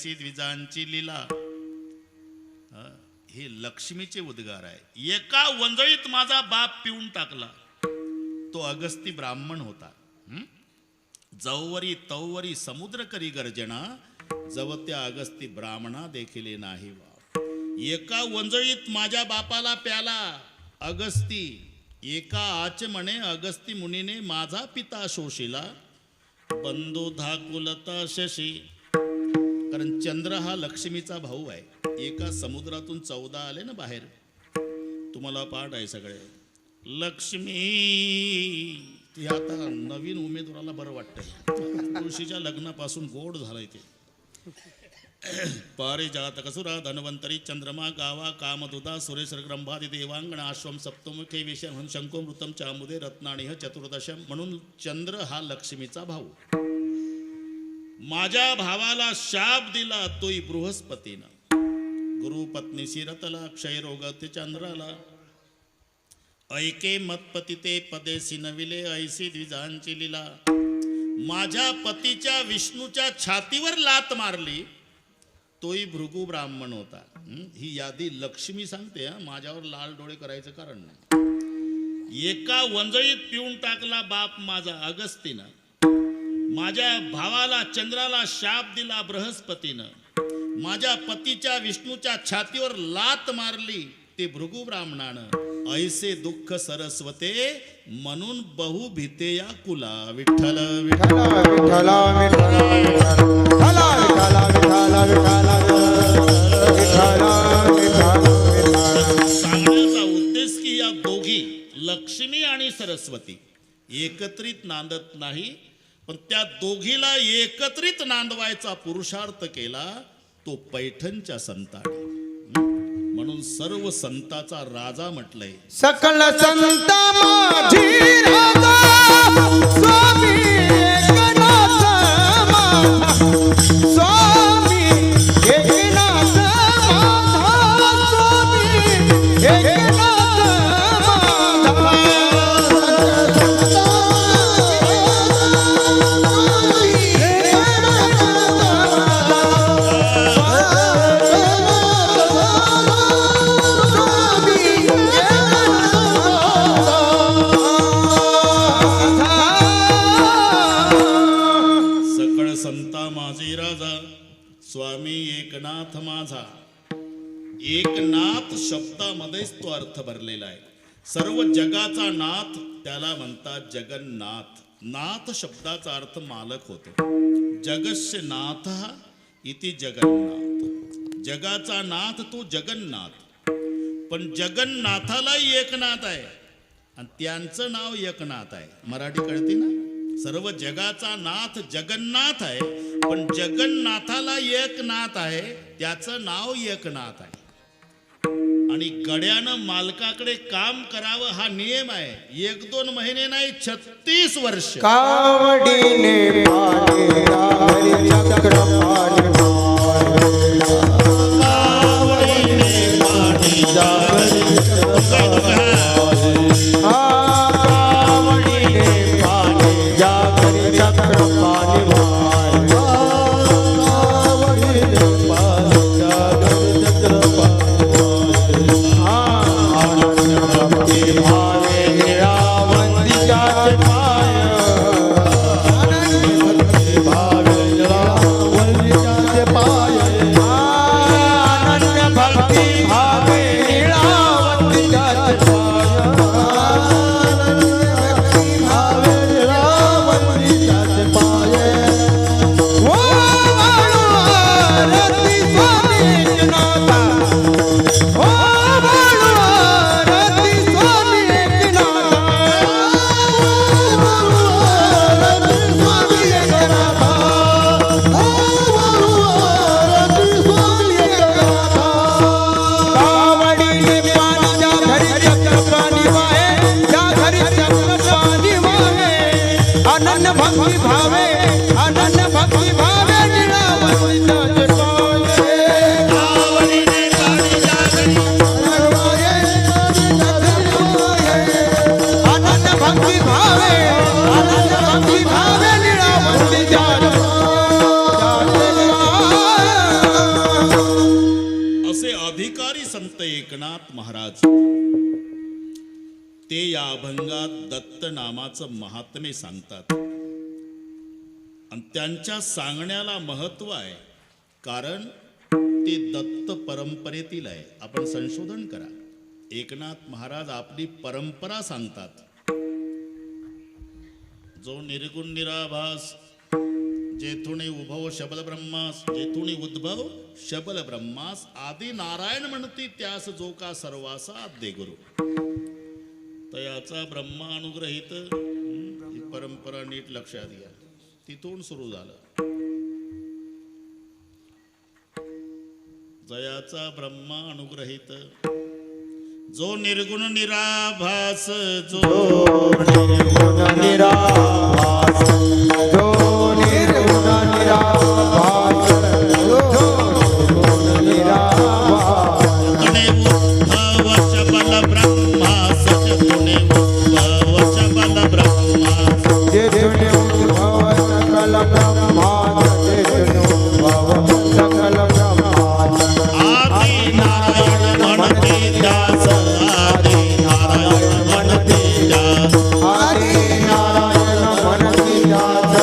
ऐसी द्विजांची लीला. हे लक्ष्मीचे उद्गार आहे. एका वंजळीत माझा बाप पिऊन टाकला. तो अगस्ती ब्राह्मण होता. जवरी तवरी समुद्र करी गर्जना, जवत्या अगस्ती ब्राह्मणा देखील नाही वा. एका वंजळीत माझ्या बापाला प्याला अगस्ती. एका आचमणे अगस्ती मुनीने माझा पिता शोषिला. बंधू धाकुलता शशी. कारण चंद्र हा लक्ष्मीचा भाऊ आहे. एका समुद्रातून 14 आले ना बाहेर. तुम्हाला पाठ आहे सगळे. लक्ष्मी ती आता नवीन उमेदवाराला बरं वाटतंय. तुळशीच्या लग्नापासून गोड झालंय ते. पारिजात कसुरा धन्वंतरी चंद्रमा गावा कामदुदा सुरेश ग्रंभादी देवांगण आश्वम सप्तमुखे विषय शंकुमृतम चामुदे रत्नानिह चतुर्दशम. म्हणून चंद्र हा लक्ष्मीचा भाऊ. माझ्या भावाला शाप दिला तोही बृहस्पतीनं. गुरुपत्नीशी रतला क्षयरोग ते चंद्राला. ऐके मतपती ते पदेसी नविले ऐसी द्विजांची लीला. माझ्या पतीच्या विष्णूच्या छातीवर लात मारली तोही भृगु ब्राह्मण होता. ही यादी लक्ष्मी सांगते. माझ्यावर लाल डोळे करायचं कारण नाही. एका वंजळीत पिऊन टाकला बाप माझा अगस्तीनं. माझ्या भावाला चंद्राला शाप दिला बृहस्पतीनं. माझ्या पतीच्या विष्णूच्या छातीवर लात मारली ते भृगु ब्राह्मणानं. ऐसे दुःख सरस्वते म्हणून बहु भीते या कुला. विठ्ठल विठ्ठल विठ्ठल सांगण्याचा उद्देश की या दोघी लक्ष्मी आणि सरस्वती एकत्रित नांदत नाही, पण त्या दोघीला एकत्रित नांदवायचा पुरुषार्थ केला तो पैठणच्या संतांनी. म्हणून सर्व संताचा राजा म्हटलंय. सकल संत माझी राजा स्वामी एकनाथ माझा. स्वामी एकनाथ माझा. स्वामी एकनाथ स्वामी एकनाथ माझा. एकनाथ शब्दामध्येच तो अर्थ भरलेला आहे. सर्व जगाचा नाथ त्याला म्हणतात जगन्नाथ. नाथ शब्दाचा अर्थ मालक होतो. जगस्य नाथ इति जगन्नाथ. जगाचा नाथ तो जगन्नाथ. पण जगन्नाथालाही एकनाथ आहे आणि त्यांचं नाव एकनाथ आहे. मराठी कळते ना. सर्व जगाचा नाथ जगन्नाथ आहे, पण जगन्नाथाला एकनाथ आहे, त्याचं नाव एकनाथ आहे. आणि गड्यानं मालकाकडे काम करावं हा नियम आहे. 1-2 महिने नाही, 36 वर्ष. कावडीने पाणी चक्र पाणी संत एकनाथ महाराज ते या अभंगात दत्त नामाचं महात्म्य सांगतात. आणि त्यांच्या सांगण्याला महत्व आहे, कारण ते दत्त परंपरेतील आहे. आपण संशोधन करा. एकनाथ महाराज आपली परंपरा सांगतात. जो निर्गुण निराभास, जेथुनी उभव शबल ब्रह्मास, जेथुनी उद्भव शबल ब्रह्मास, आदी नारायण म्हणती त्यास जो का सर्वासा आद्य गुरु. तयाचा ब्रह्मा अनुग्रहित, ही परंपरा नीट लक्षात घ्या. तिथून सुरू झालं. जयाचा ब्रह्मा अनुग्रहित, जो निर्गुण निराभास, जो निर्गुण निराभास, जो निर्गुण निराभास, जो निर्गुण निराभास. तुने उद्भव शबल ब्रह्मास, तुने उद्भव शबल ब्रह्मास, जेथुनी उद्भव सकल ब्रह्मांड, जेथुनी उद्भव सकल ब्रह्मांड. आदि नारायण म्हणते त्यास, आदि नारायण म्हणते त्यास, आदि नारायण म्हणती त्यास,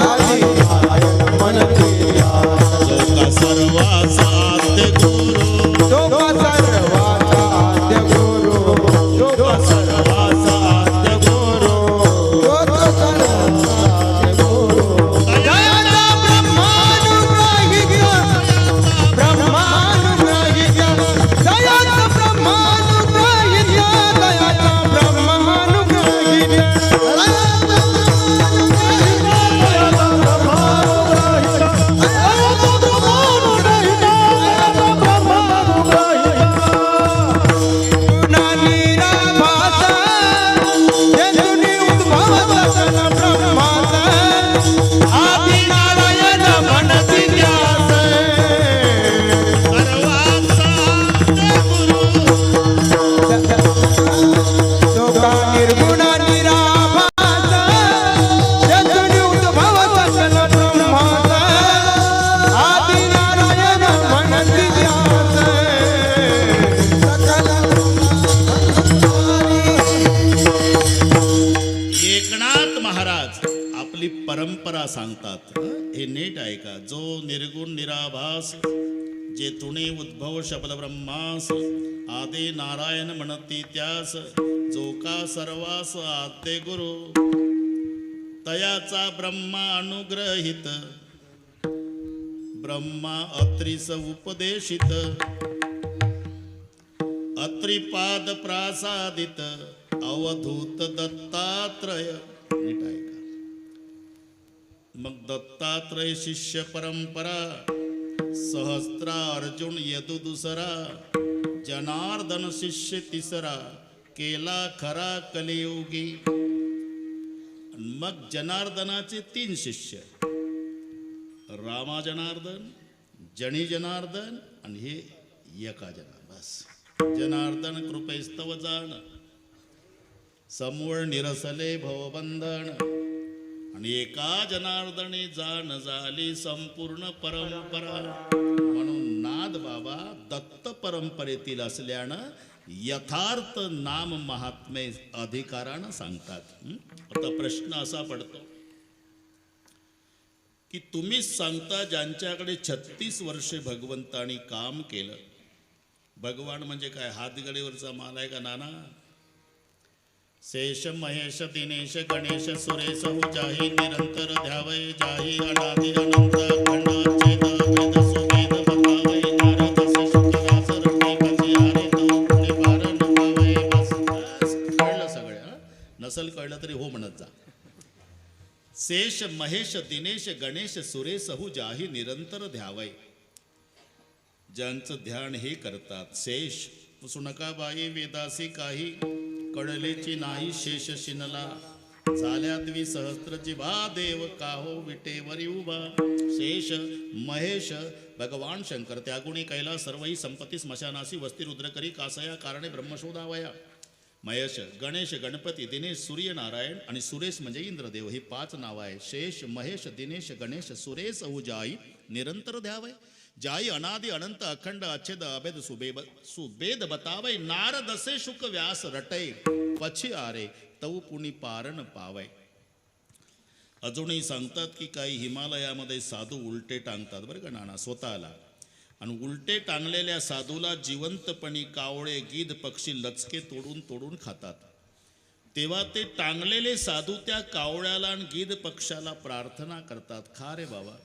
आदि नारायण म्हणती त्यास. जो का सर्वाचा आद्य गुरु, जो का सर्वाचा आद्य गुरु, जो का सर्वाचा आद्य गुरु. जो का सर्वाचा आद्य गुरु. दयाचा ब्रह्मानुग्रहित, ब्रह्मानुग्रहित, दयाचा ब्रह्मानुग्रहित, दयाचा ब्रह्मानुग्रहित, दयाचा गुणा निराभास, जेथुनी उद्भव सकल ब्रह्मास, आदि नारायण म्हणती त्यास. सर्वाचा आद्य गुरु. जो का निर्गुण निराभास, जेथुनी उद्भव सकल ब्रह्मास, आदि नारायण म्हणती त्यास. सकल एकनाथ महाराज आपली परंपरा सांगतात. हे नीट ऐका. जो निर्गुण निराभास, जेथुनी उद्भव शबल ब्रह्मास, आदि नारायण म्हणती त्यास, जो का सर्वास आद्य गुरु. तयाचा ब्रह्मा अनुग्रहित, ब्रह्मा अत्रिस उपदेशित, अत्रिपाद प्रासादित, अवधूत दत्तात्रय. नीट ऐका. मग दत्तात्रय शिष्य परंपरा, सहस्त्रा अर्जुन यदु दुसरा, जनार्दन शिष्य तिसरा, केला खरा कलियुगी. मग जनार्दनाचे 3 शिष्य, रामा जनार्दन, जनी जनार्दन आणि हे एका बस. जनार्दन कृपेस्तव जाण, समूळ निरसले भवबंधन, आणि एका जनार्दने जाण झाली संपूर्ण परंपरा. म्हणून नाद बाबा दत्त परंपरेतील असल्यानं यथार्थ नाम महात्म्य अधिकारानं सांगतात. आता प्रश्न असा पडतो की तुम्हीच सांगता ज्यांच्याकडे 36 वर्षे भगवंतानी काम केलं. भगवान म्हणजे काय, हातगडीवरचा माल आहे का नाना? शेष महेश दिनेश गणेश सुरेश हो जाही निरंतर ध्यावय, जाही अनादि अनंत अखंड छेद वेद सुवेद बघावय, नारद से शुकदास रणे भजी हरे तो पुणे पार नभावय. बस कळलं सगळं. नसल कळलं तरी हो म्हणत जा. शेष महेश दिनेश गणेश सुरेश हो जाही निरंतर ध्यावय. ज्यांचं ध्यान हे करतात. शेष सुनका बाई वेदासी काही, कळलेची नाही शेष शिनला, झाल्या द्विसहस्त्र जिभा देव काहो विटेवरी उभा. शेष महेश भगवान शंकर, त्यागुणी कैला सर्वही संपत्ती स्मशानासी वस्ती रुद्र करी कासया कारणे ब्रह्मशोधावया. महेश गणेश गणपती दिनेश सूर्यनारायण आणि सुरेश म्हणजे इंद्रदेव, ही 5 नावं आहे. शेष महेश दिनेश गणेश सुरेश उजाई निरंतर ध्यावय. जाई अनादि अनंत अखंड अछेद अभेद सुबेद बतावय नारद असे शुक व्यास रटय पछी आरे तव पुनी पारण पावय. अजूनही सांगतात की काही हिमालयामध्ये साधू उलटे टांगतात बरं का नाना स्वतःला, आणि उलटे टांगलेल्या साधूला जिवंतपणी कावळे गीध पक्षी लचके तोडून तोडून खातात. तेव्हा ते टांगलेले साधू त्या कावळ्याला आणि गीध पक्षाला प्रार्थना करतात, खा रे बाबा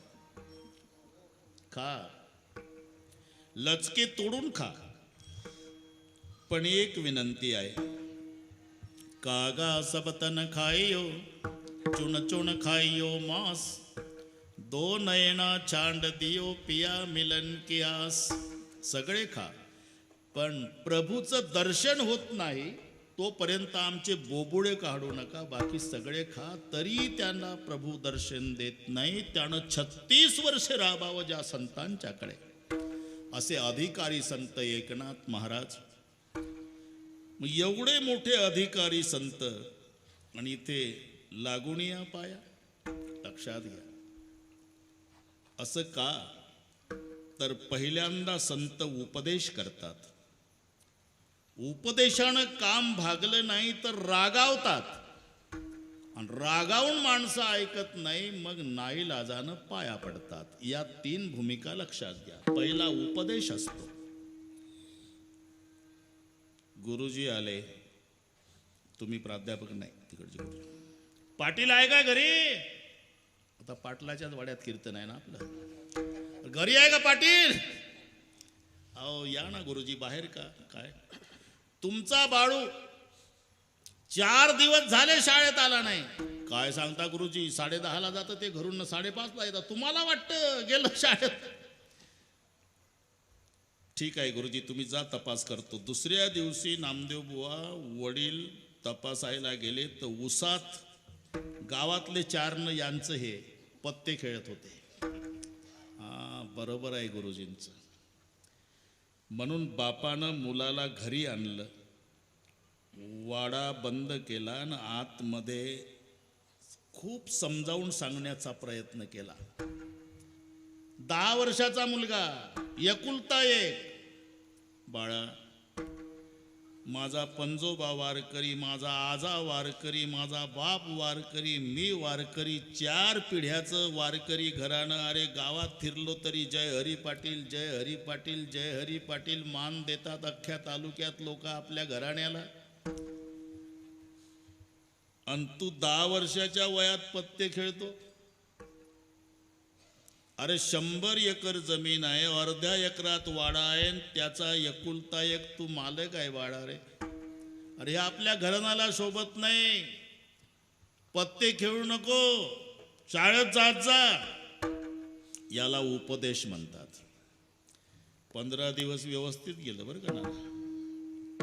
खा, लचके तोडून खा, पण एक विनंती आहे, कागा सबतन खाइयो चुन चुन खाइयो मांस, दो नयना छांड दियो पिया मिलन की आस. सगळे खा, पण प्रभूचं दर्शन होत नाही तोपर्यंत आमचे बोबुळे काढू नका. बाकी सगळे खा, तरी त्यांना प्रभू दर्शन देत नाही. त्यानं 36 वर्ष राहावं ज्या संतांच्याकडे, असे अधिकारी संत एकनाथ महाराज. मग एवढे मोठे अधिकारी संत आणि इथे लागून या पाया, लक्षात घ्या. असं का? तर पहिल्यांदा संत उपदेश करतात, उपदेशानं काम भागलं नाही तर रागावतात, आणि रागावून माणसं ऐकत नाही मग नाईलाजानं पाया पडतात. या 3 भूमिका लक्षात घ्या. पहिला उपदेश असतो. गुरुजी आले, तुम्ही प्राध्यापक नाही तिकडचे गुरुजी, पाटील आहे का घरी? आता पाटलाच्याच वाड्यात कीर्तन आहे ना आपलं, घरी आहे का पाटील? अहो या ना गुरुजी, बाहेर का? काय तुमचा बाळू 4 दिवस झाले शाळेत आला नाही. काय सांगता गुरुजी, 10:30ला जातं ते घरून, 5:30ला येतात. तुम्हाला वाटतं गेलं शाळेत? ठीक आहे गुरुजी, तुम्ही जा, तपास करतो. दुसऱ्या दिवशी नामदेव बुवा वडील तपासायला गेले तर उसात गावातले 4 यांचं हे पत्ते खेळत होते. बरोबर आहे गुरुजींचं. म्हणून बापानं मुलाला घरी आणलं, वाडा बंद केला आणि आतमध्ये खूप समजावून सांगण्याचा प्रयत्न केला. 10 वर्षाचा मुलगा, एकुलता एक. बाळा, माझा पंजोबा वारकरी, माझा आजा वारकरी, माझा बाप वारकरी, मी वारकरी, 4 पिढ्याचं वारकरी घराणं. अरे गावात फिरलो तरी जय हरी पाटील, जय हरी पाटील, जय हरी पाटील मान देतात अख्ख्या तालुक्यात लोक आपल्या घराण्याला. आणि तू 10 वर्षाच्या वयात पत्ते खेळतो. अरे 100 एकर जमीन आहे, अर्ध्या एकरात वाडा आहे, त्याचा एकुलता एक तू मालक आहे बाळा रे. अरे आपल्या घराण्याला शोभत नाही. पत्ते खेळू नको, शाळेत जात जा. याला उपदेश म्हणतात. 15 दिवस व्यवस्थित गेलं बरं का ना.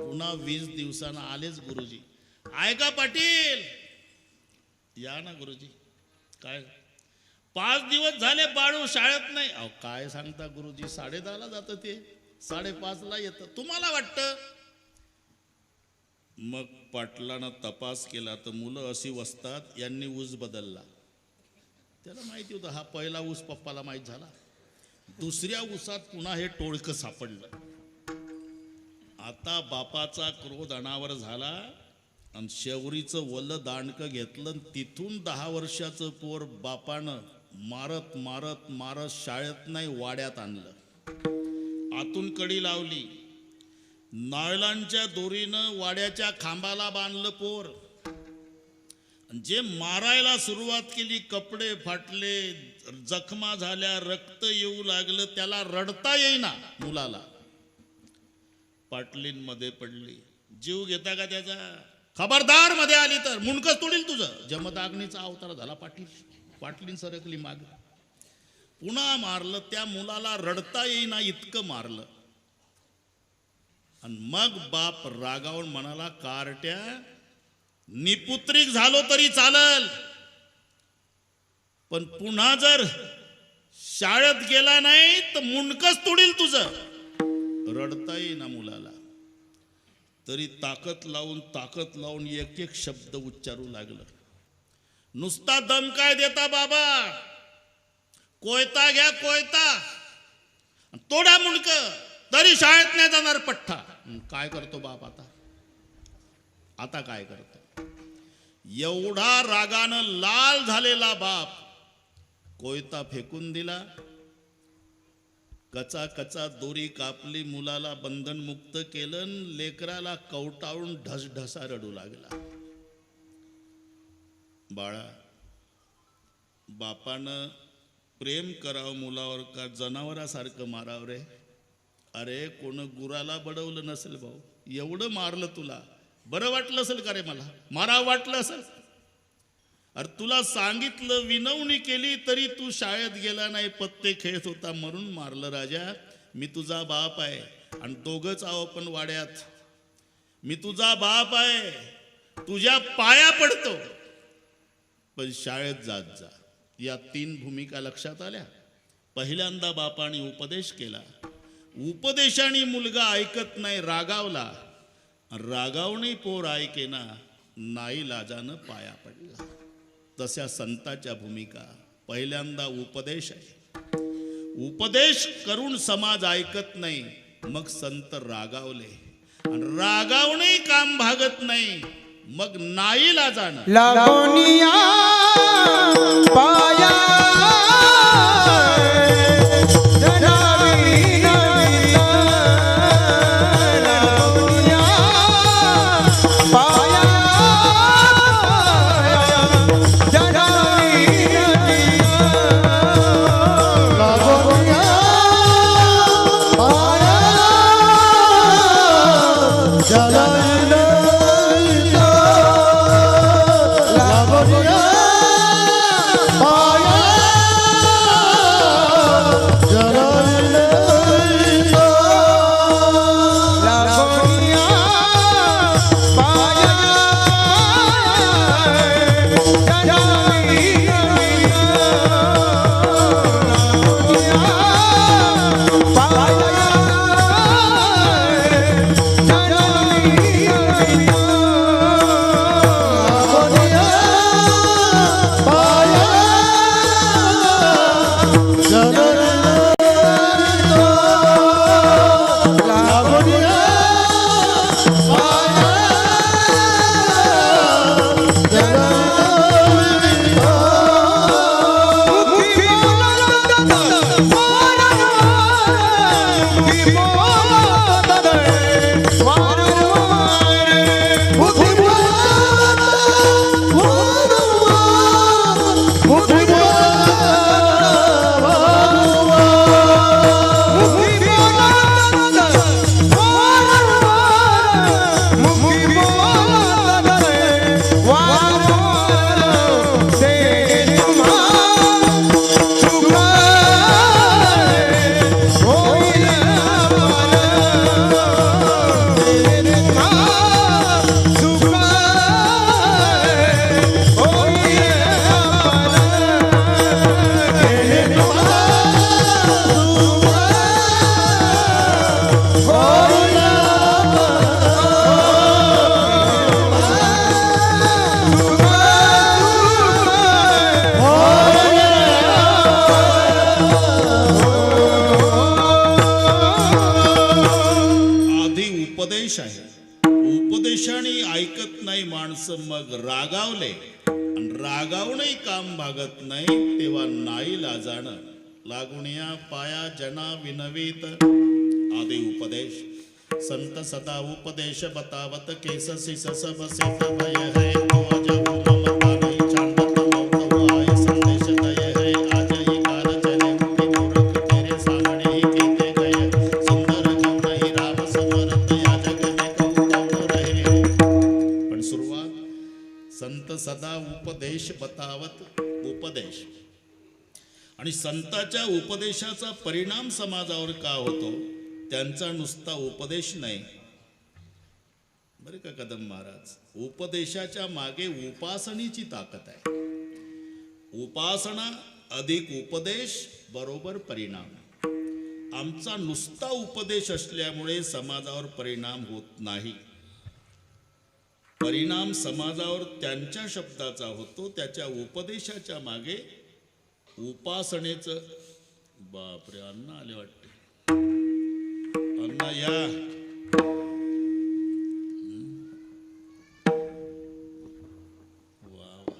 पुन्हा 20 दिवसांना आलेच गुरुजी. ऐका पाटील, या ना गुरुजी. काय 5 दिवस झाले बाळू शाळेत नाही. अहो काय सांगता गुरुजी, 10:30ला जातं ते, 5:30ला येतं. तुम्हाला वाटतं? मग पाटलानं तपास केला तर मुलं अशी वसतात. यांनी ऊस बदलला. त्याला माहिती होतं हा पहिला ऊस पप्पाला माहीत झाला. दुसऱ्या ऊसात पुन्हा हे टोळकं सापडलं. आता बापाचा क्रोध अनावर झाला आणि शेवरीचं वल्ल दांडकं घेतलं. तिथून 10 वर्षाचं पोर बापानं मारत मारत मारत शाळेत नाही वाड्यात आणलं. आतून कडी लावली, नायलॉनच्या दोरीनं वाड्याच्या खांबाला बांधलं पोर. जे मारायला सुरुवात केली, कपडे फाटले, जखमा झाल्या, रक्त येऊ लागलं. त्याला रडता येईना मुलाला. पाटलींमध्ये पडली. जीव घेता का त्याचा? खबरदार मध्ये आली तर मुंडकच तोडील तुझं. जमदाग्नीचा अवतार झाला पाटील. पाटलीन सरकली माग. पुन्हा मारलं. त्या मुलाला रडता येईना इतकं मारलं. आणि मग बाप रागावून म्हणाला, कारट्या निपुत्रिक झालो तरी चालल, पण पुन्हा जर शाळेत गेला नाही तर मुंडकच तोडील तुझं. रडता येईना मुलाला, तरी ताकद लावून एक एक शब्द उच्चारू लागलं. नुसता दम काय देता बाबा? कोयता घ्या कोयता. तोडा मुंडक तरी शाळेत नाही जाणार पठ्ठा. काय करतो बाप आता काय करतो? एवढा रागानं लाल झालेला बाप कोयता फेकून दिला. कचा कचा दोरी कापली, मुलाला बंधनमुक्त केलं, लेकराला कवटाळून ढसढसा रडू लागला. बाळा, बापानं प्रेम करावं मुलावर का जनावरासारखं मारावं रे? अरे कोण गुराला बडवलं नसेल भाऊ, एवढं मारलं तुला, बरं वाटलं असेल का रे? मला मारावं वाटलं असेल? अरे तुला सांगितलं, विनवणी केली तरी तू शाळेत गेला नाही, पत्ते खेळत होता म्हणून मारलं. राजा, मी तुझा बाप आहे आणि दोघंच आहो पण वाड्यात. मी तुझा बाप आहे, तुझ्या पाया पडतो, पण शाळेत जात जा. या 3 भूमिका लक्षात आल्या. पहिल्यांदा बापाने उपदेश केला, उपदेशाने मुलगा ऐकत नाही, रागावला. रागावणे पोर ऐकेना, नाईलाजानं पाया पडला. तशा संतांच्या भूमिका. पहिल्यांदा उपदेश आहे, उपदेश करून समाज ऐकत नाही, मग संत रागावले आणि रागावणे काम भागत नाही, मग नाईलाजानं लागोनिया पाया उपदेशाने ऐकत नाही माणसं, मग रागावले आणि रागावणे काम भागत नाही, तेव्हा नाईलाजानं लागुनिया पाया जना विनवीत. आदि उपदेश. संत सदा उपदेश बतावत, केससी ससब सेत भय है, तो अजब ममता नहीं छांडत मौत हुआ संदेश दय है. आज ही कार चले मुनि मूर्ख तेरे सामने ही कीते गए, सुंदर क्यों नहीं राम समरत, या जग में कहूँ कौन रहे. पण सुरुवात संत सदा उपदेश बतावत. उपदेश आणि संतांच्या उपदेशाचा परिणाम समाजावर का होतो? त्यांचा नुसता उपदेश नाही बरे का कदम महाराज, उपदेशाच्या मागे उपासनेची ताकद आहे. उपासना अधिक उपदेश बरोबर परिणाम. आमचा नुसता उपदेश असल्यामुळे समाजावर परिणाम होत नाही. परिणाम समाजावर त्यांच्या शब्दाचा होतो, त्याच्या उपदेशाच्या मागे उपासनेचं. बापरे, अन्न आले वाटते. या. वा वा.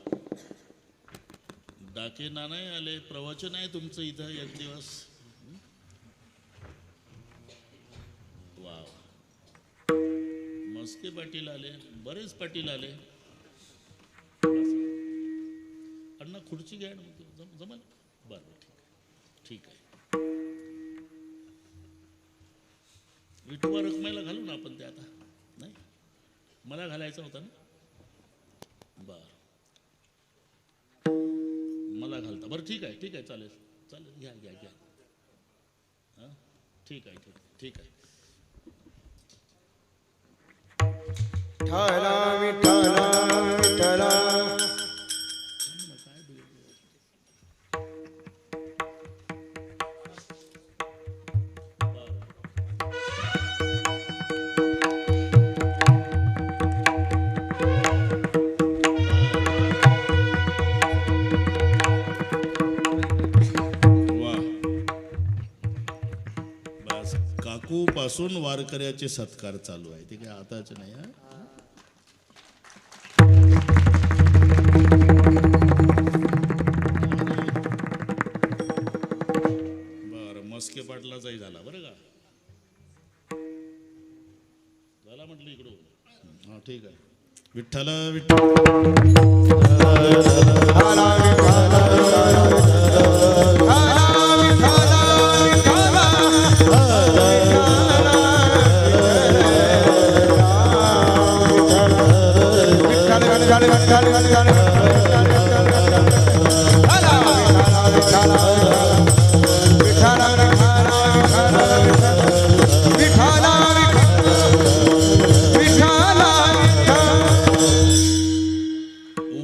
डाके नानाही आले. प्रवचन आहे तुमचं इथं एक दिवस. वा वा. मस्के पाटील आले. बरेच पाटील आले. अण्णा खुर्ची घ्या ना. जमल. बरं ठीक आहे. विठोबा रखमाईला घालू ना आपण ते आता. नाही मला घालायचा होता ना. बर मला घालता. बरं ठीक आहे चालेल घ्या घ्या घ्या. हां ठीक आहे. विठ्ठला विठ्ठला विठ्ठला पासून वारकऱ्याचे सत्कार चालू आहे. ते काय आताच नाही. हा बर मस्के पाटलाचाही झाला बरं का. झाला म्हटलं इकडून. हा ठीक आहे. विठ्ठल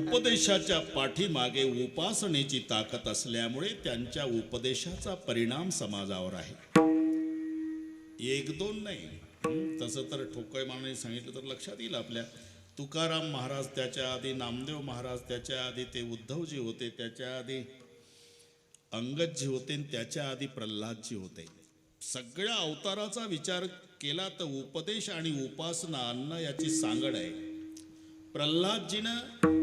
उपदेशाच्या पाठीमागे उपासनेची ताकद असल्यामुळे त्यांच्या उपदेशाचा परिणाम समाजावर आहे. एक दोन नाही. तसं तर ठोकळ मानाने सांगितलं तर लक्षात येईल आपल्या. तुकाराम महाराज त्याच्या आधी, नामदेव महाराज त्याच्या आधी, ते उद्धवजी होते त्याच्या आधी, अंगदजी होते आणि त्याच्या आधी प्रल्हादजी होते. सगळ्या अवताराचा विचार केला तर उपदेश आणि उपासना अन्न याची सांगड आहे. प्रल्हादजीनं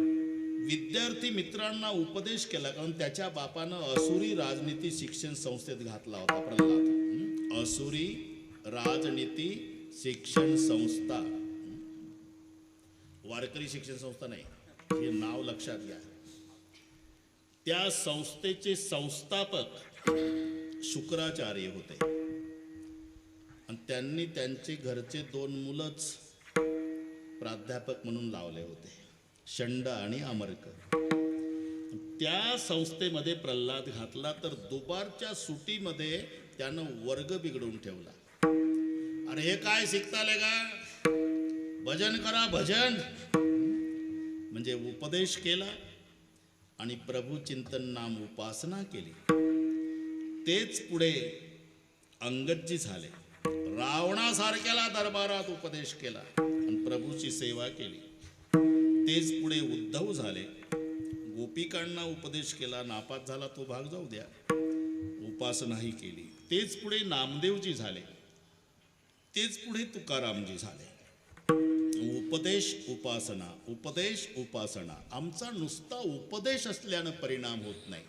विद्यार्थी मित्रांना उपदेश केला कारण त्याच्या बापानं असुरी राजनीती शिक्षण संस्थेत घातला होता. प्रल्हाद असुरी राजनीती शिक्षण संस्था, वारकरी शिक्षण संस्था नाही, हे नाव लक्षात घ्या. त्या संस्थेचे संस्थापक शुक्राचार्य होते आणि त्यांनी त्यांचे घरचे 2 मुलंच प्राध्यापक म्हणून लावले होते, षंड आणि अमर्क. त्या संस्थेमध्ये प्रल्हाद घातला तर दुपारच्या सुटीमध्ये त्यानं वर्ग बिघडवून ठेवला. अरे हे काय शिकताले का, भजन करा भजन. म्हणजे उपदेश केला आणि प्रभू चिंतन नाम उपासना केली. तेच पुढे अंगदजी झाले. रावणासारख्याला दरबारात उपदेश केला आणि प्रभूची सेवा केली. तेच पुढे उद्धव झाले. गोपिकांना उपदेश केला, नापास झाला तो भाग जाऊ द्या, उपासनाही केली. तेच पुढे नामदेवजी झाले. तेच पुढे तुकारामजी झाले. उपदेश उपासना, उपदेश उपासना. आमचा नुसता उपदेश असल्यानं परिणाम होत नाही.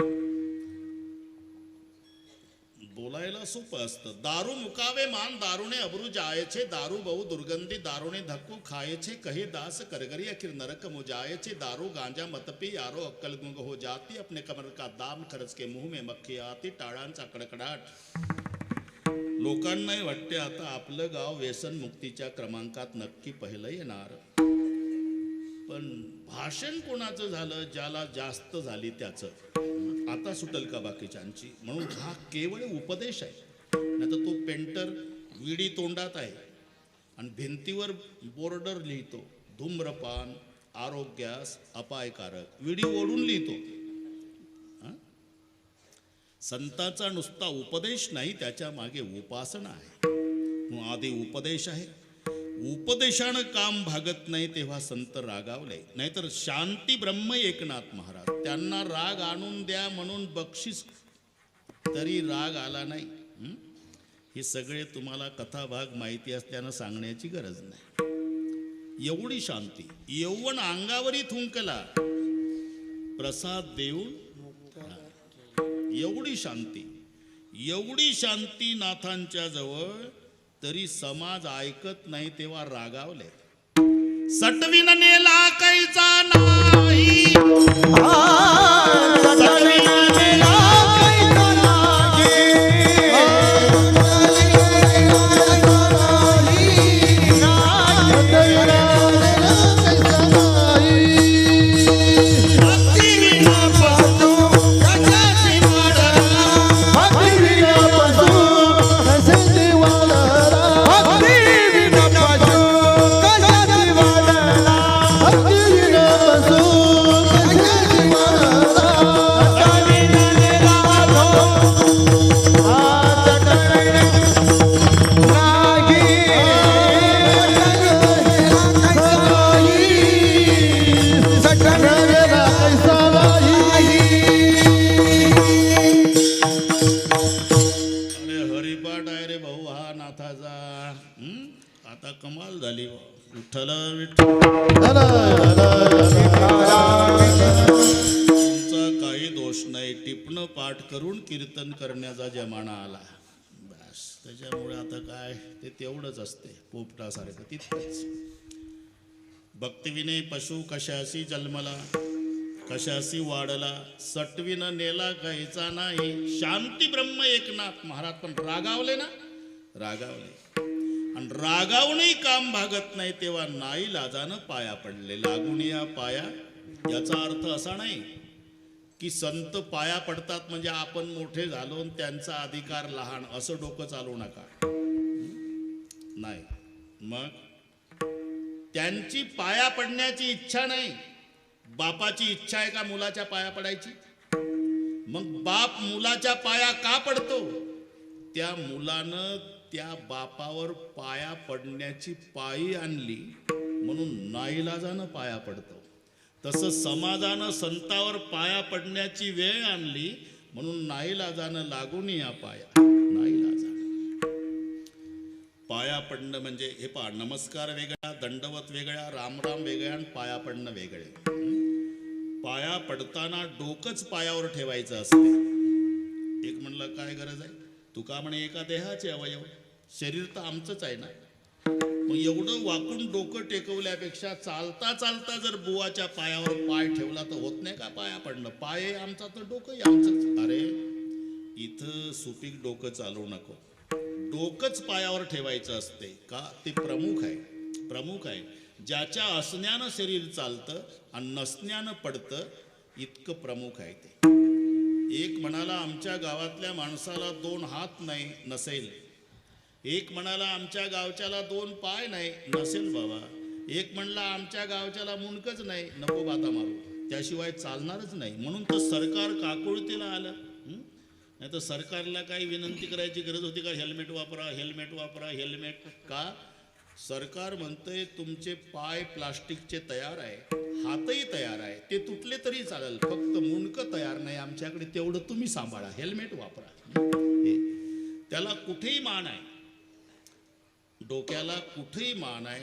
बोलायला सोपं असतं. दारू मुकावे मान दारूने अब्रू जायचे, दारू बहु दुर्गंधी दारूने धक्कू खायचे, कहे दास करगरी अखिर नरक मो जायचे, दारू गांजा मतपी यारो अक्कल गुंग हो जाती, अपने कमर का दाम खर्च के मुंह में मक्खी आती, टाळांचा कडकडाट. लोकांनाही वाटते आता आपलं गाव व्यसन मुक्तीच्या क्रमांकात नक्की पहिलं येणार. पण भाषण कोणाचं झालं, ज्याला जास्त झाली त्याचं आता सुटल का बाकीच्यांची. म्हणून हा केवळ उपदेश आहे. नाही तर तो पेंटर विडी तोंडात आहे आणि भिंतीवर बोर्डर लिहितो, धूम्रपान आरोग्यास अपायकारक, विडी ओढून लिहितो. संतांचा नुसता उपदेश नाही, त्याच्या मागे उपासना आहे. आधी उपदेश आहे. उपदेशानं काम भागत नाही तेव्हा संत रागावले. नाहीतर शांती ब्रह्म एकनाथ महाराज, त्यांना राग आणून द्या म्हणून बक्षीस तरी राग आला नाही. हे सगळे तुम्हाला कथाभाग माहिती असल्यानं सांगण्याची गरज नाही. एवढी शांती, यौवन अंगावरी थुंकला प्रसाद देऊन, एवढी शांती नाथांच्या जवळ, तरी समाज ऐकत नाही तेव्हा रागावले. सटविन नेला कैचा नाही, सटविन नेला कैचा नाही, आता कमाल झाली. विठ्ठल विठ्ठल तुमचा काही दोष नाही. टिपणं पाठ करून कीर्तन करण्याचा जमाना आला बस. त्याच्यामुळे आता काय ते तेवढंच असते पोपटासारखं तितकंच. भक्तिविने पशु कशाशी जन्मला कशाशी वाढला, सटविन नेला काहीचा नाही, शांती ब्रह्म एकनाथ. महाराज पण रागावले ना, रागावले. आणि रागावूनही काम भागत नाही तेव्हा नाही लाजानं पाया पडले. लागून या पाया, याचा अर्थ असा नाही की संत पाया पडतात म्हणजे आपण मोठे झालो आणि त्यांचा अधिकार लहान, असं डोकं चालवू नका. नाही, मग त्यांची पाया पडण्याची इच्छा नाही. बापाची इच्छा आहे का मुलाच्या पाया पडायची? मग बाप मुलाच्या पाया का पडतो? त्या मुलानं त्या बापावर पाया पडण्याची पायी आणली म्हणून नाईलाजानं पाया पडतो. तसं समाजानं संतावर पाया पडण्याची वेळ आणली म्हणून नाईलाजानं लागून या पाया. नाईलाजानं पाया पडणं म्हणजे हे पहा, नमस्कार वेगळा, दंडवत वेगळा, रामराम वेगळ्या आणि पाया पडणं वेगळे. पाया पडताना डोकंच पायावर ठेवायचं असते. एक म्हणलं काय गरज आहे? तुका म्हणे एका देहाचे अवयव, शरीर तर आमचंच आहे ना. मग एवढं वाकून डोकं टेकवल्यापेक्षा चालता चालता जर बुवाच्या पायावर पाय ठेवला तर होत नाही का पाया पडणं? पाय आमचा तर डोकंही आमचंच. अरे इथं सुपीक डोकं चालवू नको, डोकंच पायावर ठेवायचं असते. का? ते प्रमुख आहे, प्रमुख आहे. ज्याच्या असण्यानं शरीर चालतं आणि नसण्यानं पडतं, इतकं प्रमुख आहे ते. एक म्हणाला आमच्या गावातल्या माणसाला 2 हात नाही, नसेल. एक म्हणाला आमच्या गावच्याला 2 पाय नाही, नसेल बाबा. एक म्हणला आमच्या गावच्याला मुंडकच नाही, नको बाता मारू, त्याशिवाय चालणारच नाही. म्हणून तर सरकार काकुळतीला आलं. नाही तर सरकारला काही विनंती करायची गरज होती का? हेल्मेट वापरा, हेल्मेट वापरा, हेल्मेट का? सरकार म्हणतंय तुमचे पाय प्लास्टिकचे तयार आहे, हातही तयार आहे, ते तुटले तरी चालेल, फक्त मुंडकं तयार नाही आमच्याकडे, तेवढं तुम्ही सांभाळा, हेल्मेट वापरा. त्याला कुठेही मान आहे, डोक्याला कुठेही मान आहे.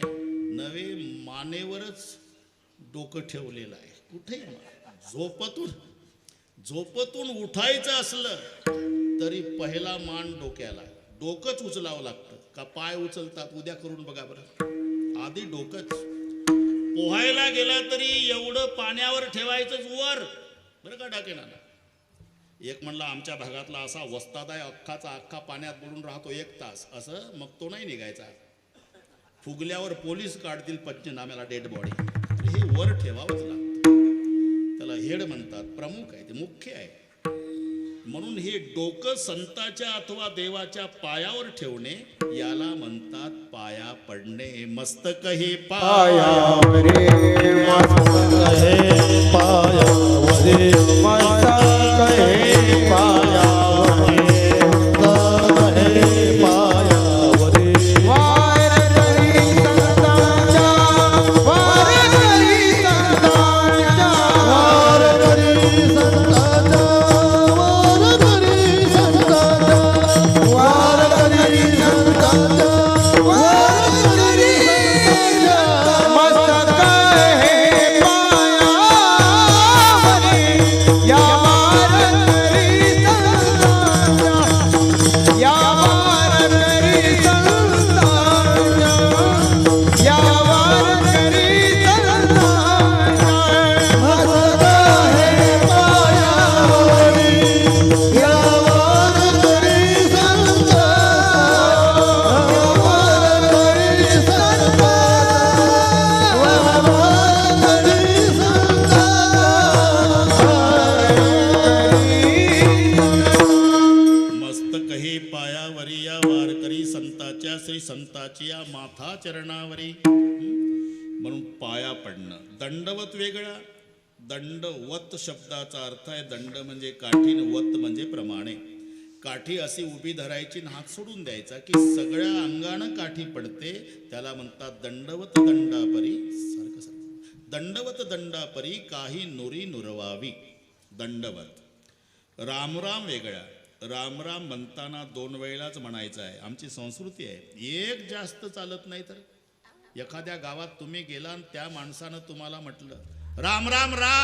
नवे मानेवरच डोकं ठेवलेलं आहे, कुठेही मान. झोपतून उठायचं असलं तरी पहिला मान डोक्याला. डोकंच उचलावं लागतं का पाय उचलतात? उद्या करून बघा बरं. आधी डोकंच. पोहायला गेला तरी एवढं पाण्यावर ठेवायचंच वर, बरं का डाकेना. एक म्हणला आमच्या भागातला असा वस्ताद आहे, अख्खाचा अख्खा पाण्यात बुडून राहतो 1 तास, असं. मग तो नाही निघायचा. फुगल्यावर पोलीस काढतील पंचनाम्याला डेड बॉडी. हे वर ठेवावंच लागतं. त्याला हेड म्हणतात, प्रमुख आहे ते, मुख्य आहे. म्हणून हे डोकं संताच्या अथवा देवाच्या पायावर ठेवणे, याला म्हणतात पाया पडणे. मस्तक हे पायावर मस्तक हे पायावर, मस्तक हे पायावर, मस्तक हे पायावर. वार करी संतांच्या, वार करी संतांच्या, वार करी संतांच्या, वार करी संतांच्या, वार करी मस्तक हे पायावरी या वारकरी संतांच्या, या वारकरी संतांच्या, या वारकरी संतांच्या. मस्तक हे पायावरी या वारकरी संतांच्या, या वारकरी मस्तक हे पायावरी या वारकरी संताच्या, श्री संताची या माथा चरणावरी. म्हणून पाया पडणं. दंडवत वेगळा. दंडवत शब्दाचा अर्थ आहे दंड म्हणजे काठी, वत म्हणजे प्रमाणे. काठी अशी उभी धरायची आणि हात सोडून द्यायचा की सगळ्या अंगानं काठी पडते, त्याला म्हणतात दंडवत दंडापरी. सारखं सारखं दंडवत दंडापरी काही नुरी नुरवावी. दंडवत. रामराम वेगळा. रामराम म्हणताना 2 वेळाच म्हणायचं आहे. आमची संस्कृती आहे. एक जास्त चालत नाही. तर एखाद्या गावात तुम्ही गेला आणि त्या माणसानं तुम्हाला म्हटलं राम राम राम,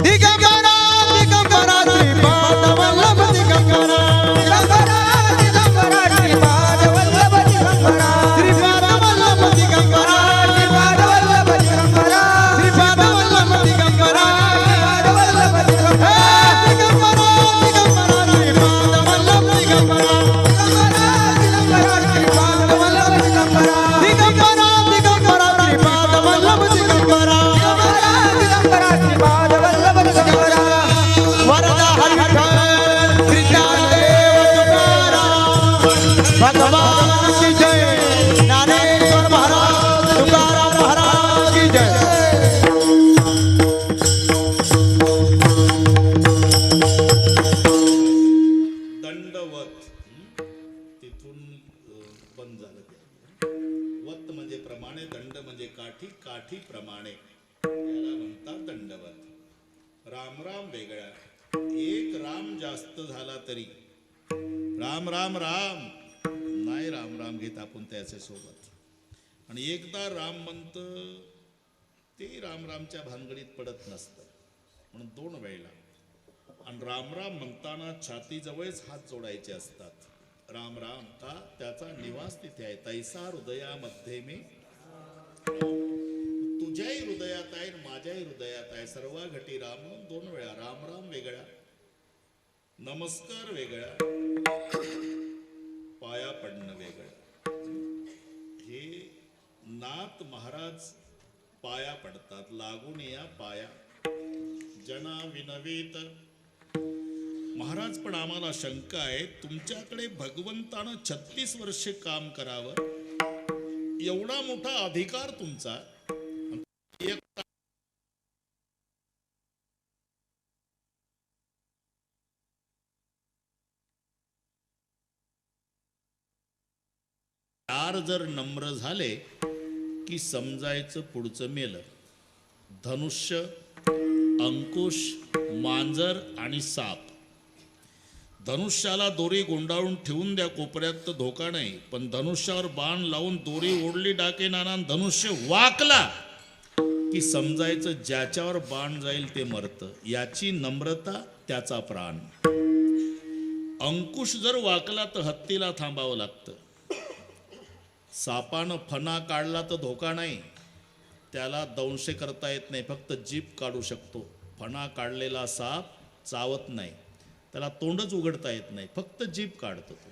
दिगंबरा दिगंबरा श्रीपाद वल्लभ दिगंबरा, दिगंबरा दिगंबरा श्रीपाद वल्लभ दिगंबरा, श्रीपाद वल्लभ दिगंबरा, श्रीपाद वल्लभ दिगंबरा, श्रीपाद वल्लभ दिगंबरा, श्रीपाद वल्लभ दिगंबरा, दिगंबरा दिगंबरा श्रीपाद वल्लभ दिगंबरा, दिगंबरा दिगंबरा श्रीपाद वल्लभ दिगंबरा, दिगंबरा दिगंबरा श्रीपाद वल्लभ दिगंबरा, दिगंबरा दिगंबरा श्रीपाद वल्लभ दिगंबरा. वरदा हरिहर श्री ज्ञानदेव तुकाराम भगवान की जय. ज्ञानेश्वर महाराज तुकाराम महाराज की जय. दंडवत. तिथून बंद झालं ते. वत म्हणजे प्रमाणे, दंड म्हणजे काठी, काठी प्रमाणे, याला म्हणतात दंडवत. राम राम वेगळा. एक राम जास्त झाला तरी राम राम राम नाही राम राम घेत आपण त्याच्या सोबत. आणि एकदा राम म्हणत ते राम रामच्या भानगडीत पडत नसतं, म्हणून 2 वेळेला. आणि राम राम म्हणताना छातीजवळच हात जोडायचे असतात. राम राम का? त्याचा निवास तिथे आहे. तैसा हृदयामध्ये मी, तुझ्याही हृदयात आहे माझ्याही हृदयात आहे. सर्व घटी राम. 2 वेळा राम राम वेगळा, नमस्कार वेगळा, पाया पडणं वेगळं. हे नाथ महाराज पाया पडतात. लागून या पाया जना विनवीत. महाराज पण आम्हाला शंका आहे, तुमच्याकडे भगवंतानं 36 वर्षे काम करावं, एवढा मोठा अधिकार तुमचा. जर नम्र झाले की समजायचं पुढचं मेलं. धनुष्य, अंकुश, मांजर आणि साप धनुष्याला दोरी गुंडाळून ठेवून द्या कोपऱ्यात तर धोका नाही, पण धनुष्यावर बाण लावून दोरी ओढली डाकेनाना धनुष्य वाकला की समजायचं ज्याच्यावर बाण जाईल ते मरतं. याची नम्रता त्याचा प्राण. अंकुश जर वाकला तर हत्तीला थांबावं लागतं. सापानं फणा काढला तर धोका नाही, त्याला दंश करता येत नाही, फक्त जीभ काढू शकतो. फणा काढलेला साप चावत नाही, त्याला तोंडच उघडता येत नाही, फक्त जीभ काढतो तो.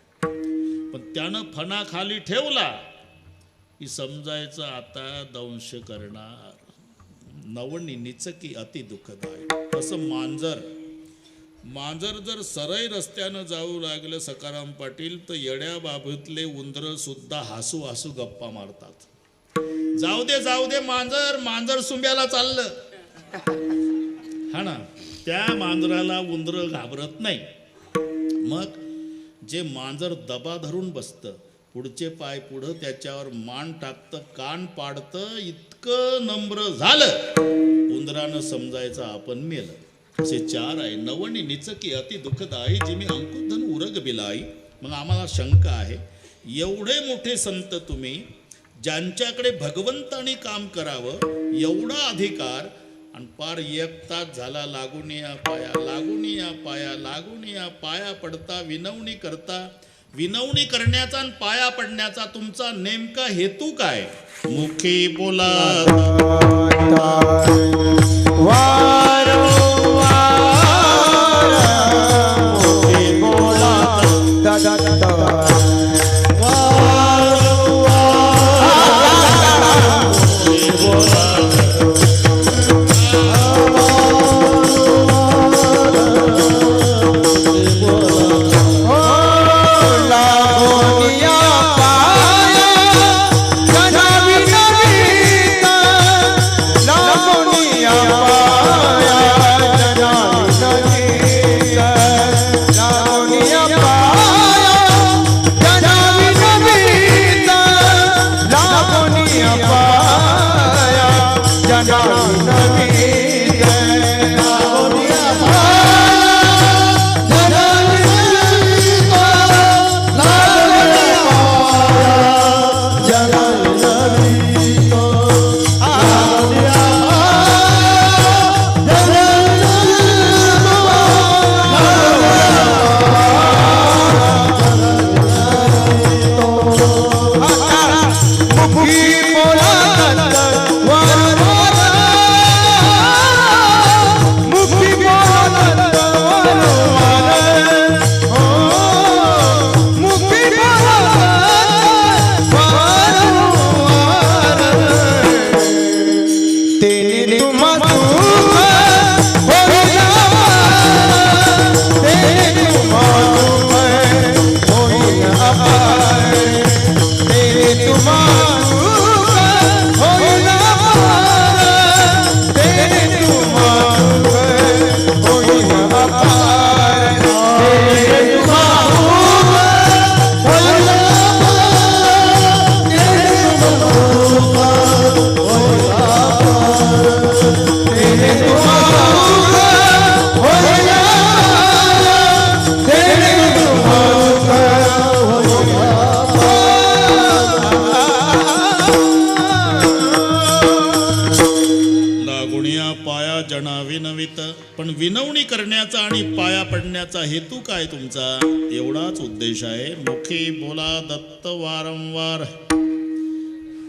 पण त्यानं फणा खाली ठेवला की समजायचं आता दंश करणार. नवनी निचकी अति दुःखदाय. तसं मांजर जर सरळ रस्त्यानं जाऊ लागलं सकाराम पाटील तर येड्या बाबतीतले उंदर सुद्धा हसू हसू गप्पा मारतात. जाऊ दे मांजर सुंब्याला चाललं. हा ना, त्या मांजराला उंदर घाबरत नाही. मग जे मांजर दबा धरून बसतं, पुढचे पाय पुढं त्याच्यावर मान टाकतं, कान पाडतं, इतकं नम्र झालं उंदरानं समजायचं आपण मेलं. असे 4 आहे. नवनी निचकी अति दुःखदायी जिमी अंकुधन उरग बिलाई. मग आम्हाला शंका आहे, एवढे मोठे संत तुम्ही, ज्यांच्याकडे भगवंतानी काम करावं एवढा अधिकार, आणि पार 1 तास झाला लागून या पाया पडता विनवणी करता. विनवणी करण्याचा आणि पाया पडण्याचा तुमचा नेमका हेतू काय? मुखी बोला पण विनवणी करण्याचा आणि पाया पडण्याचा हेतू काय तुमचा? एवढाच उद्देश आहे. मुखी बोला दत्त वारंवार.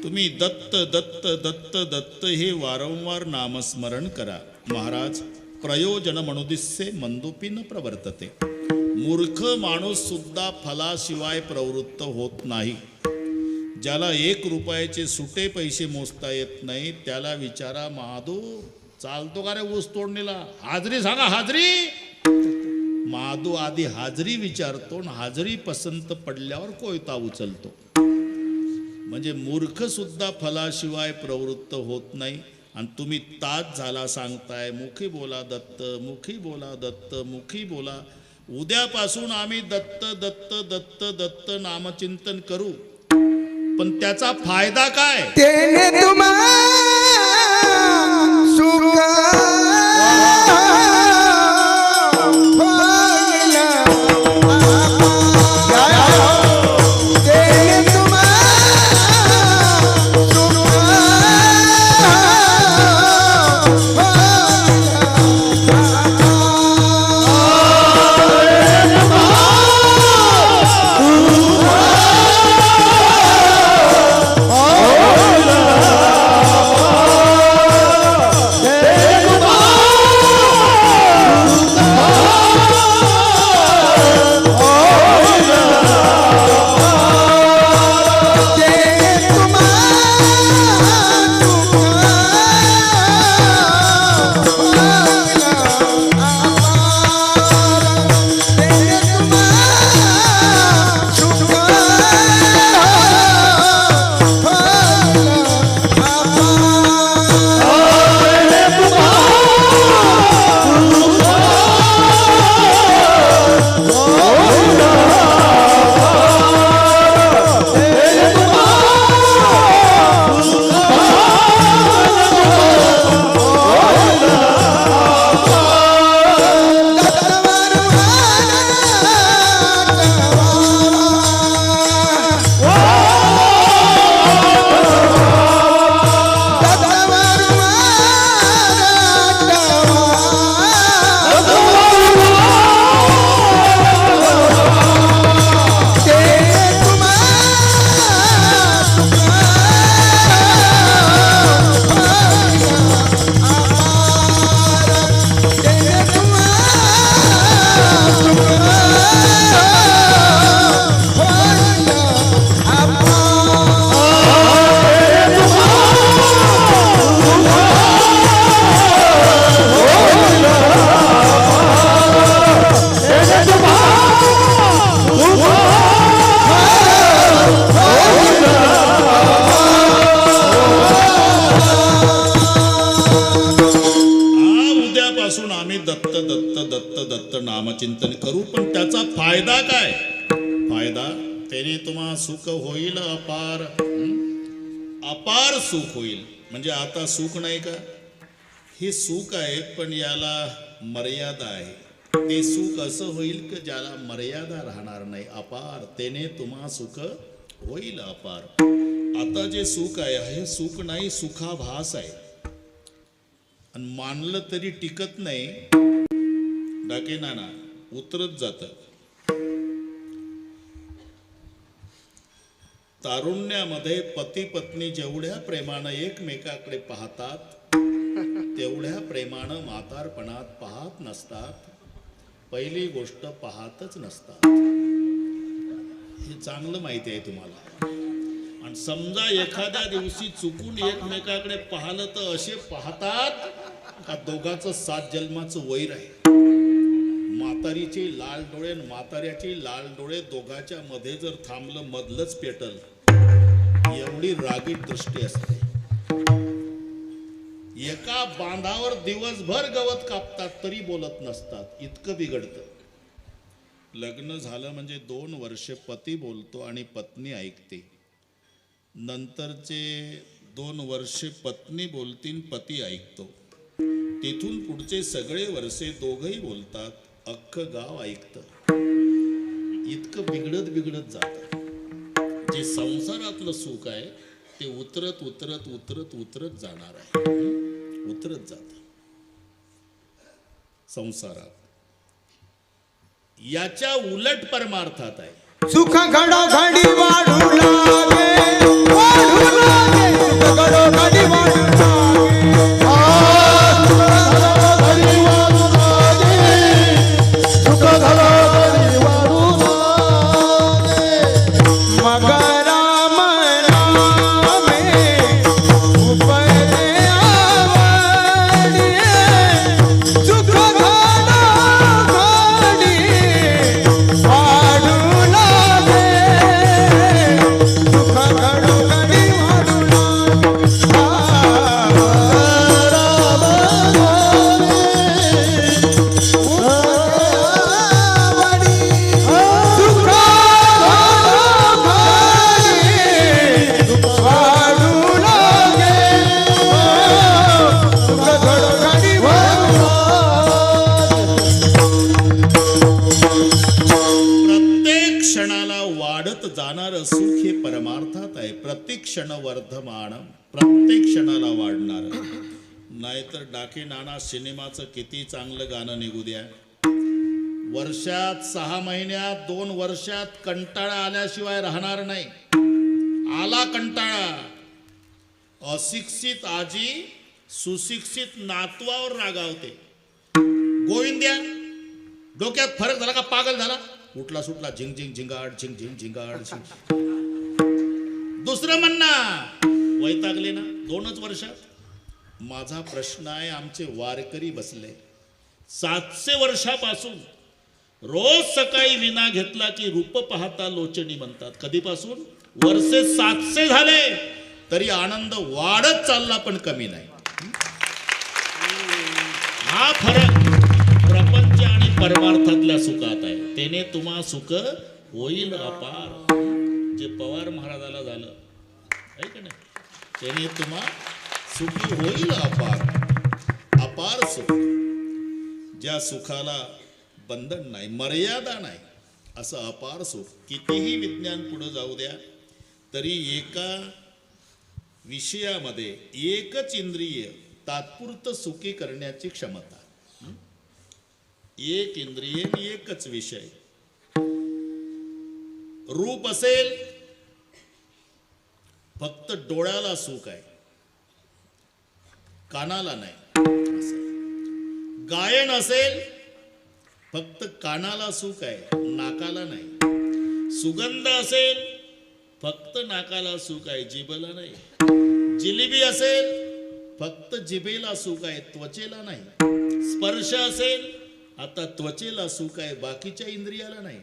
तुम्ही दत्त दत्त दत्त दत्त हे वारंवार नामस्मरण करा. महाराज प्रयोजन मनुदिस्से मंदुपीन प्रवर्तते. मूर्ख माणूस सुद्धा फलाशिवाय प्रवृत्त होत नाही. ज्याला 1 रुपयाचे सुटे पैसे मोजता येत नाही त्याला विचारा, महादू चालतो का रे ऊस तोडणीला? हाजरी सांगा, हाजरी. महादू आधी हाजरी विचारतो आणि हाजरी पसंत पडल्यावर कोयता उचलतो. म्हणजे मूर्ख सुद्धा फलाशिवाय प्रवृत्त होत नाही. आणि तुम्ही तास झाला सांगताय मुखी बोला दत्त, मुखी बोला दत्त, मुखी बोला. उद्यापासून आम्ही दत्त दत्त दत्त दत्त नामचिंतन करू. पण त्याचा फायदा काय? तेने तुम्हाला सुख चिंतन करू. पण त्याचा फायदा काय? फायदा त्याने तुम्हा सुख होईल अपार. अपार सुख होईल. म्हणजे आता सुख नाही का? हे सुख आहे, पण याला मर्यादा आहे. ते सुख असं होईल की ज्याला मर्यादा राहणार नाही. अपार त्याने तुम्हा सुख होईल अपार. आता जे सुख आहे हे सुख नाही, सुखाभास आहे. आणि मानलं तरी टिकत नाही. डाके नाना उतरत जात. तारुण्यामध्ये पती पत्नी जेवढ्या प्रेमानं एकमेकाकडे पाहतात तेवढ्या प्रेमानं म्हातारपणात पाहत नसतात. पहिली गोष्ट पाहतच नसतात. हे चांगलं माहिती आहे तुम्हाला. आणि समजा एखाद्या दिवशी चुकून एकमेकाकडे पाहिलं तर असे पाहतात का दोघांचं 7 जन्माचं वैर आहे. म्हातारीचे लाल डोळे आणि म्हाताऱ्याचे लाल डोळे दोघांच्या मध्ये जर थांबलं मधलंच पेटल. एवढी रागीट दृष्टी असते. एका बांधावर दिवसभर गवत कापतात तरी बोलत नसतात. इतकं बिघडतं. लग्न झालं म्हणजे 2 वर्ष पती बोलतो आणि पत्नी ऐकते. नंतरचे 2 वर्षे पत्नी बोलतीन, पती ऐकतो. तिथून पुढचे सगळे वर्षे दोघंही बोलतात, अख्खं गाव ऐकतं. इतकं बिघडत जातं. जे संसारातलं सुख आहे ते उतरत उतरत उतरत उतरत जाणार आहे. उतरत जात संसारात. याच्या उलट परमार्थात आहे. सुख घडोघडी वाढू लागे, वाढू लागे, सुख घडोघडी वाढू लागे. घडोघडी वाढू लागे, सुख घडोघडी वाढू लागे. मग राम नामे उपरे आवडिये, सुख घडोघडी वाढू लागे, सुख घडोघडी वाढू प्रत्येक क्षणाला वाढत जाणारं सुख हे परमार्थात आहे. प्रत्येक क्षण वर्धमान, प्रत्येक क्षणाला वाढणार. नाहीतर डाके नाना सिनेमाचं किती चांगलं गाणं निघू द्या, वर्षात 6 महिन्यात 2 वर्षात कंटाळा आल्याशिवाय राहणार नाही. आला कंटाळा. अशिक्षित आजी सुशिक्षित नातवावर रागावते. गोविंद्या डोक्यात फरक झाला का? पागल झाला? उठला सुटला झिंग झिंग झिंगाड झिंग झिंग झिंगाड झिंग. दुसरं म्हणणार वैतागले ना 2च वर्षात. माझा प्रश्न आहे, आमचे वारकरी बसले 700 वर्षापासून रोज सकाळी विना घेतला की रूप पाहता लोचनी म्हणतात. कधीपासून? वर्षे 700 झाले तरी आनंद वाढत चालला पण कमी नाही. हा फरक प्रपंच आणि परमार्थातल्या सुखात आहे. त्याने तुम्हा सुख होईल अपार. जे पवार महाराजाला झालं आहे का नाही, त्याने तुम्हा सुखी होईल अपार. अपार सुख. ज्या सुखाला बंधन नाही, मर्यादा नाही, असं अपार सुख. कितीही विज्ञान पुढे जाऊ द्या तरी एका विषयामध्ये एकच इंद्रिय तात्पुरतं सुखी करण्याची क्षमता. एक इंद्रिय आणि एकच विषय. रूप असेल फक्त डोळ्याला सुख आहे, कानाला नाही. गायन असेल फक्त कानाला सुख आहे, नाकाला नाही. सुगंध असेल फक्त नाकाला सुख आहे, जिभेला नाही. जिलेबी असेल फक्त जिभेला सुख आहे, त्वचेला नाही. स्पर्श असेल आता त्वचेला सुख आहे, बाकीच्या इंद्रियाला नाही.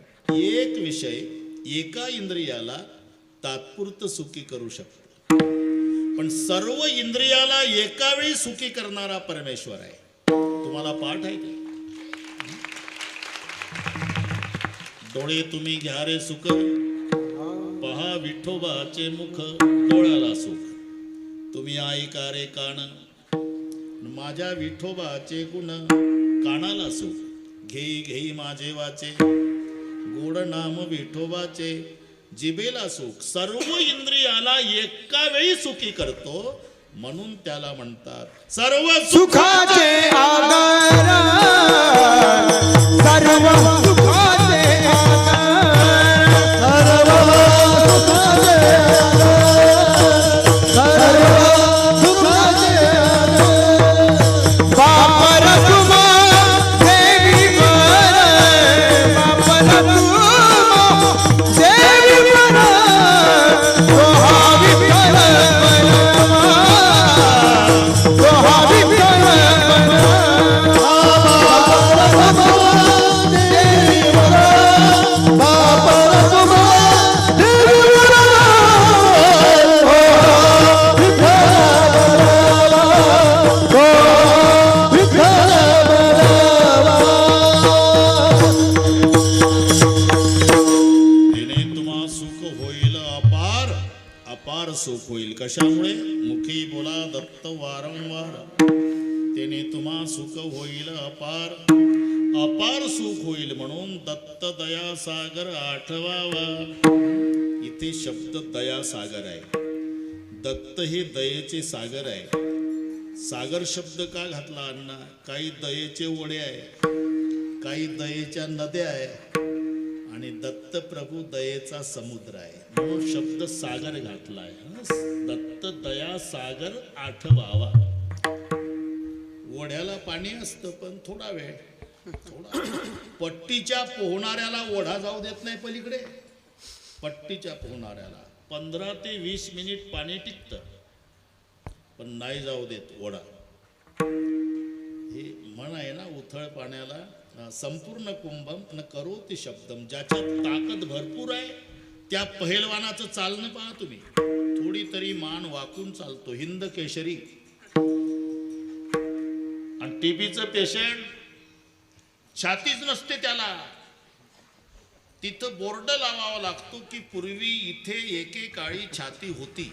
एक विषय एका इंद्रियाला तात्पुरतं सुखी करू शकतो, पण सर्व इंद्रियाला एका वेळी सुखी करणारा परमेश्वर आहे. तुम्हाला पाठ आहे का? डोळे तुम्ही घ्या रे सुख, पहा विठोबाचे मुख, डोळ्याला सुख. तुम्ही ऐका रे कान, माझ्या विठोबाचे गुण, कानाला सुख. घेई घेई माझे वाचे, गोड नाम विठोबाचे, जिबेला सुख. सर्व इंद्रियाला एका वेळी सुखी करतो, म्हणून त्याला म्हणतात सर्व सुखाचे आधार, सर्व सुखाचे आधार, सर्व सुखाचे आधार. बापर तुमा देवी वर, बापर तुमा देवी वर, तो हा विठ्ठल सुख होईल. कशामुळे? मुखी बोला दत्त वारंवार, त्याने तुम्हा सुख होईल अपार. अपार सुख होईल म्हणून दत्त दया सागर आठवावा. इथे शब्द दया सागर आहे. दत्त हे दयेचे सागर आहे. सागर शब्द का घातला अण्णा? काही दयेचे ओढे आहे, काही दयेच्या नद्या आहे, आणि दत्त प्रभू दयेचा समुद्र आहे, म्हणून शब्द सागर घातलाय. दत्त दया सागर आठवावा. ओढ्याला पाणी असतं पण थोडा वेळ, थोडा. पट्टीच्या पोहणाऱ्याला ओढा जाऊ देत नाही पलीकडे. पट्टीच्या पोहणाऱ्याला 15 ते 20 मिनिट पाणी टिकतं, पण नाही जाऊ देत ओढा. हे म्हण आहे ना, उथळ पाण्याला संपूर्ण कुंभम न करोति शब्दम. ज्याच्यात ताकद भरपूर आहे त्या पहिलवानाचं चालणं पहा तुम्ही. थोडी तरी मान वाकून चालतो. हिंद केशरी. आणि टीबीचं पेशंट छातीच नसते त्याला, तिथं बोर्ड लावावा लागतो की पूर्वी इथे एकेकाळी छाती होती.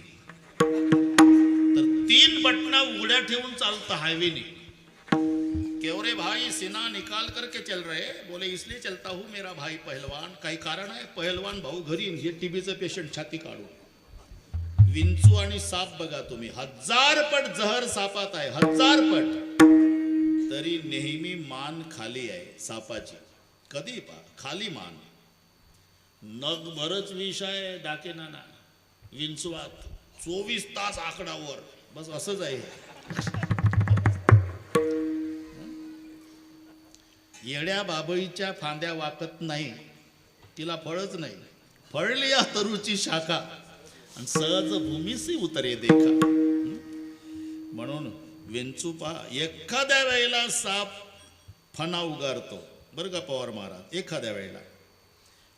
तर 3 बटना उघड्या ठेवून चालतं हायवेने. क्यों रे भाई सीना निकाल करके चल रहे? बोले इसलिए चलता हूँ मेरा भाई पहलवान. काही कारण आहे? पहलवान भाऊ घरी, हे टीबीचं पेशंट छाती काढून. विंचू आणि साप बघा तुम्ही, 1000 पट जहर सापात आहे, 1000 पट, तरी नेहमी मान खाली आहे सापाची. कधी पा खाली मान. नग भरच विष आहे डाकेनाना विंचवात, 24 तास आकडावर. बस असंच आहे. येड्या बाबळीच्या फांद्या वाकत नाही, तिला फळच नाही. फळली या तरूची शाखा, आणि सहज भूमीसी उतरे देखा. म्हणून विंचू पहा. एखाद्या वेळेला साप फणा उगारतो बरं का पवार महाराज, एखाद्या वेळेला.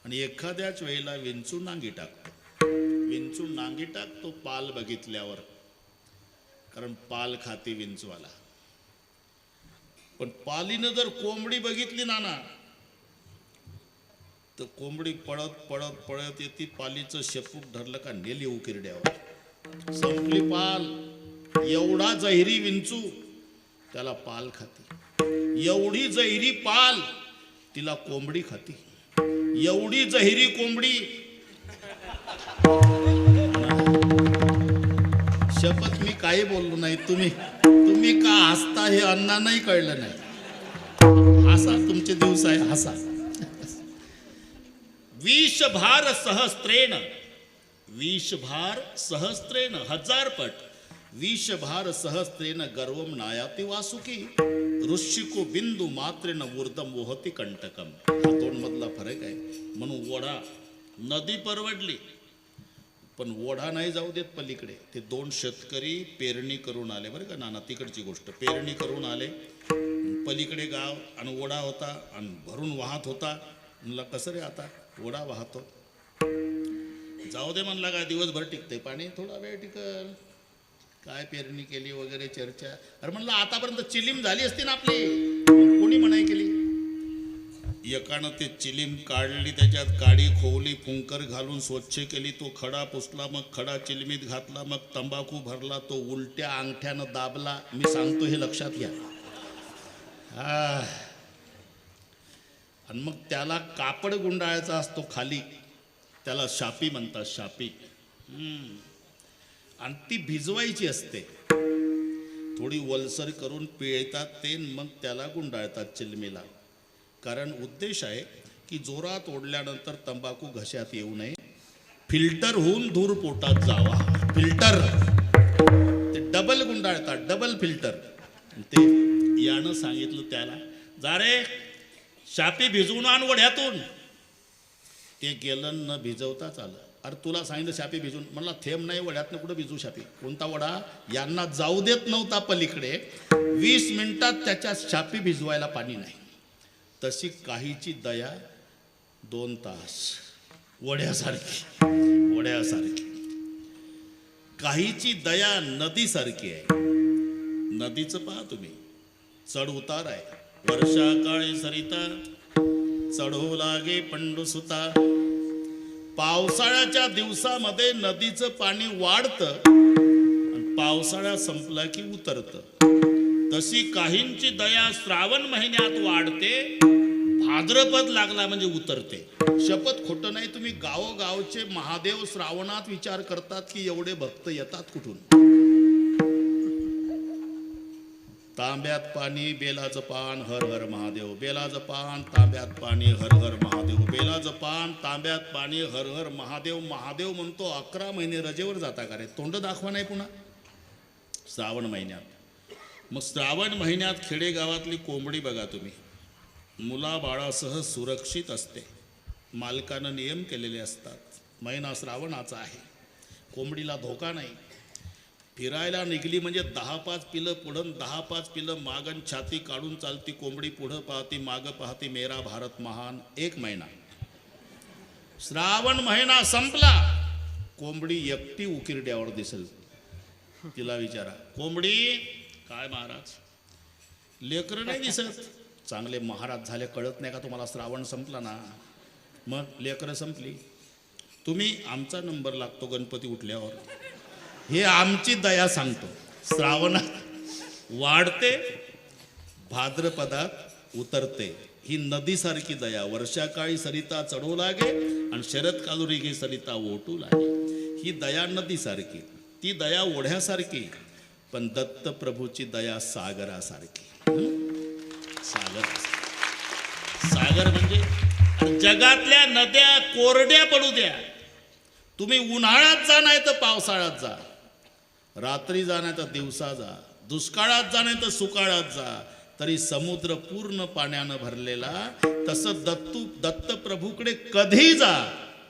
आणि एखाद्याच वेळेला विंचू नांगी टाकतो. विंचू नांगी टाकतो पाल बघितल्यावर, कारण पाल खाते विंचवाला. पण पालीनं जर कोंबडी बघितली ना, तर कोंबडी पळत पळत पळत येते, पालीचं शेपूक धरलं का नेली उकिरड्यावर. संपली पाल. एवढा जहिरी विंचू, त्याला पाल खाते. एवढी जहिरी पाल, तिला कोंबडी खाते. एवढी जहिरी कोंबडी. शपथ मी काही बोललो नाही. तुम्ही का हसता हे अण्णा नाही कळलं नाही. हसा, तुमचे दिवस आहे, हसा. विषभार सहस्त्रेण, विषभार सहस्त्रेण 1000 पट. विषभार सहस्त्रेण गर्वम नायाति वासुकी, ऋषिको बिंदू मात्रेन ऊर्धम वोहति कंटकम. हा 2 मधला फरक आहे. म्हणून ओढा, नदी परवडली पण ओढा नाही जाऊ देत पलीकडे. ते 2 शेतकरी पेरणी करून आले बरं का नाना, तिकडची गोष्ट. पेरणी करून आले, पलीकडे गाव आणि ओढा होता आणि भरून वाहत होता. म्हणला कसं रे आता ओढा वाहतो, जाऊ दे म्हणला. काय दिवसभर टिकते पाणी, थोडा वेळ टिकल. काय पेरणी केली वगैरे चर्चा. अरे म्हणलं आतापर्यंत चिलीम झाली असती ना आपली, कोणी मनाई केली. एकानं ते चिलीम काढली, त्याच्यात काडी खोवली, फुंकर घालून स्वच्छ केली, तो खडा पुसला, मग खडा चिलमीत घातला, मग तंबाखू भरला, तो उलट्या अंगठ्यानं दाबला. मी सांगतो हे लक्षात घ्या. आणि मग त्याला कापड गुंडाळायचा असतो खाली, त्याला शापी म्हणतात, शापी. आणि ती भिजवायची असते, थोडी वलसर करून पिळतात ते, मग त्याला गुंडाळतात चिलमीला. कारण उद्देश आहे की जोरात ओढल्यानंतर तंबाखू घशात येऊ नये, फिल्टर होऊन धूर पोटात जावा. फिल्टर ते डबल गुंडाळतात, डबल फिल्टर. ते यानं सांगितलं त्याला, जा रे शापी भिजवून आण वड्यातून. ते गेलं, न भिजवताच आलं. अरे तुला सांगितलं शापी भिजून, म्हणला थेंब नाही वड्यातनं कुठं भिजू शापी. कोणता वडा? यांना जाऊ देत नव्हता पलीकडे. 20 मिनिटात त्याच्या शापी भिजवायला पाणी नाही. तशी काहीची दया 2 तास. वड्यासारखी, वड्यासारखी. काहीची दया नदीसारखी आहे. नदीचं पहा तुम्ही, चढ उतार आहे. वर्षा काळी सरिता चढू लागे पंडुसुता. पावसाळ्याच्या दिवसामध्ये नदीचं पाणी वाढतं आणि पावसाळा संपला की उतरतं. तशी काहींची दया श्रावण महिन्यात वाढते, भाद्रपद लागला म्हणजे उतरते. शपथ खोटं नाही. तुम्ही गावोगावचे महादेव श्रावणात विचार करतात की एवढे भक्त येतात कुठून. तांब्यात पाणी बेलाचं पान, हर हर महादेव. बेलाचं पान तांब्यात पाणी, हर हर महादेव. बेलाचं पान तांब्यात पाणी, हर हर महादेव. महादेव म्हणतो 11 महिने रजेवर जाता का रे? तोंड दाखवा नाही पुन्हा श्रावण महिन्यात. मग श्रावण महिन्यात खेडेगावातली कोंबडी बघा तुम्ही, मुलाबाळासह सुरक्षित असते. मालकानं नियम केलेले असतात. महिना श्रावणाचा आहे, कोंबडीला धोका नाही. फिरायला निघली म्हणजे 10-5 पिलं पुढं, 10-5 पिलं मागं, छाती काढून चालती कोंबडी. पुढं पाहती, मागं पाहती, मेरा भारत महान. 1 महिना श्रावण महिना संपला, कोंबडी एकटी उकिरड्यावर दिसेल. तिला विचारा, कोंबडी काय महाराज? लेकरं नाही दिसत. चांगले महाराज झाले, कळत नाही का तुम्हाला? श्रावण संपला ना, मग लेकरं संपली. तुम्ही आमचा नंबर लागतो गणपती उठल्यावर. हे आमची दया सांगतो. श्रावणात वाढते, भाद्रपदात उतरते. ही नदीसारखी दया. वर्षाकाळी सरिता चढू लागे आणि शरद कालुरी सरिता ओटू लागे. ही दया नदीसारखी, ती दया ओढ्यासारखी. पण दत्त प्रभूची दया सागरासारखी. सागर, सागर म्हणजे जगातल्या नद्या कोरड्या पडू द्या, तुम्ही उन्हाळ्यात जा नाही तर पावसाळ्यात जा, रात्री जा नाही तर दिवसा जा, दुष्काळात जा नाही तर सुकाळात जा, तरी समुद्र पूर्ण पाण्यानं भरलेला. तसं दत्त प्रभूकडे कधी जा,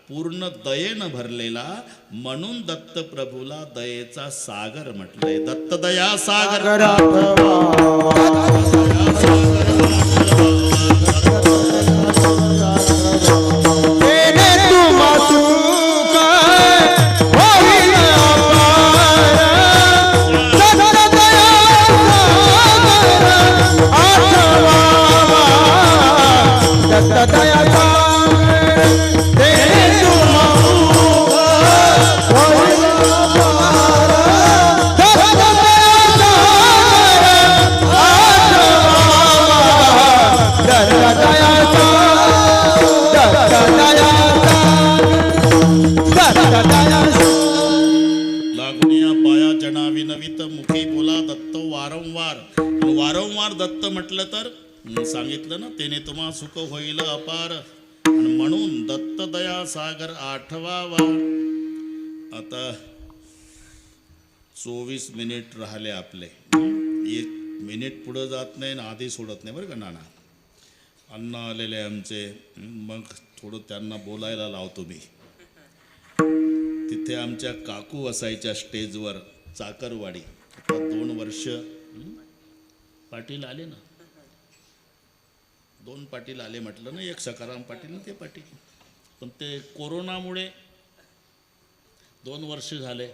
पूर्ण दयेनं भरलेला. म्हणून दत्त प्रभूला दयेचा सागर म्हटलंय. दत्त दया सागर. वारंवार दत्त म्हटलं तर सांगितलं ना, त्याने तुम्हा सुख होईल अपार. आणि म्हणून दत्त दया सागर आठवावा. आता 24 मिनिट राहिले आपले. 1 मिनिट पुढं जात नाही ना आधी सोडत नाही बरं का नाना. अण्णा आलेले आमचे, मग थोडं त्यांना बोलायला लावतो मी. तिथे आमच्या काकू असायच्या स्टेजवर, चाकरवाडी. आता 2 वर्ष पाटील आले ना, 2 पाटील आले म्हटलं ना, एक सकाराम पाटील ना ते पाटील. पण ते कोरोनामुळे 2 वर्ष झाले.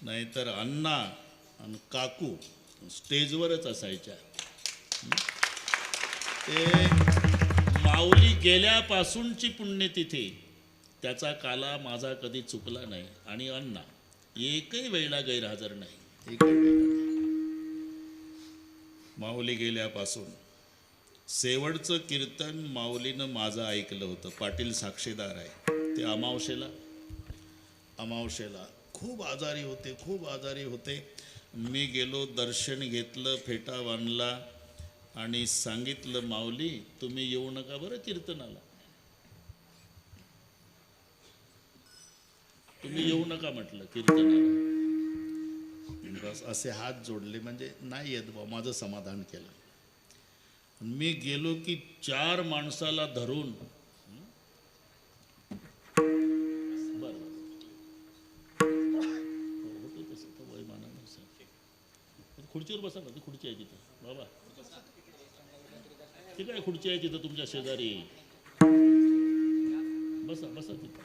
नाहीतर अण्णा आणि काकू स्टेजवरच असायच्या. ते माऊली गेल्यापासूनची पुण्यतिथी, त्याचा काला माझा कधी चुकला नाही. आणि अण्णा एकही वेळेला गैरहजर नाही, एकही वेळेला नाही. माऊली गेल्यापासून शेवटचं कीर्तन माऊलीनं माझं ऐकलं होतं. पाटील साक्षीदार आहे. ते अमावशेला खूप आजारी होते. मी गेलो, दर्शन घेतलं, फेटा बांधला आणि सांगितलं, माऊली तुम्ही येऊ नका बरं कीर्तनाला, तुम्ही येऊ नका म्हटलं कीर्तनाला. बस असे हात जोडले, म्हणजे नाही येत बा, माझं समाधान केलं. मी गेलो की 4 माणसाला धरून, बरं होतं तसं तर वयमानानुसार. खुर्चीवर बसा ना, ती खुर्ची आहे तिथं बाबा, ठीक आहे, खुर्ची आहे तिथं तुमच्या शेजारी, बसा बसा तिथं,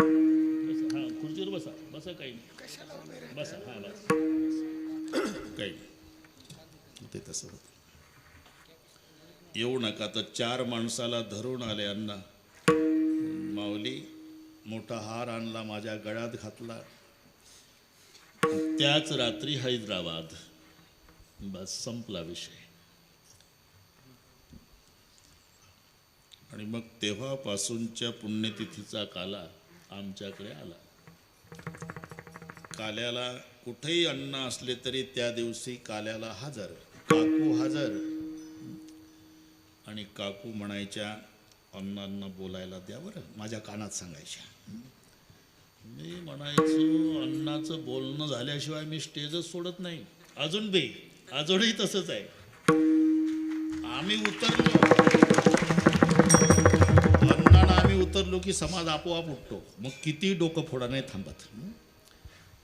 बसा. हां खुर्चीवर बसा काही नाही, बसा. हां बस काही नाही, ते तसं होतं. येऊ नका तर 4 माणसाला धरून आले अण्णा. माऊली मोठा हार आणला, माझ्या गळ्यात घातला. त्याच रात्री हैदराबाद, बस संपला विषय. आणि मग तेव्हापासूनच्या पुण्यतिथीचा काला आमच्याकडे आला. काल्याला कुठेही अन्न असले तरी त्या दिवशी काल्याला हजर, काकू हजर. आणि काकू म्हणायच्या, अण्णांना बोलायला द्या बरं, माझ्या कानात सांगायच्या. मी म्हणायचो, अण्णाचं बोलणं झाल्याशिवाय मी स्टेजच सोडत नाही. अजूनही तसंच आहे. आम्ही उतरलो की समाज आपोआप उठतो. मग किती डोकं फोडा नाही थांबत.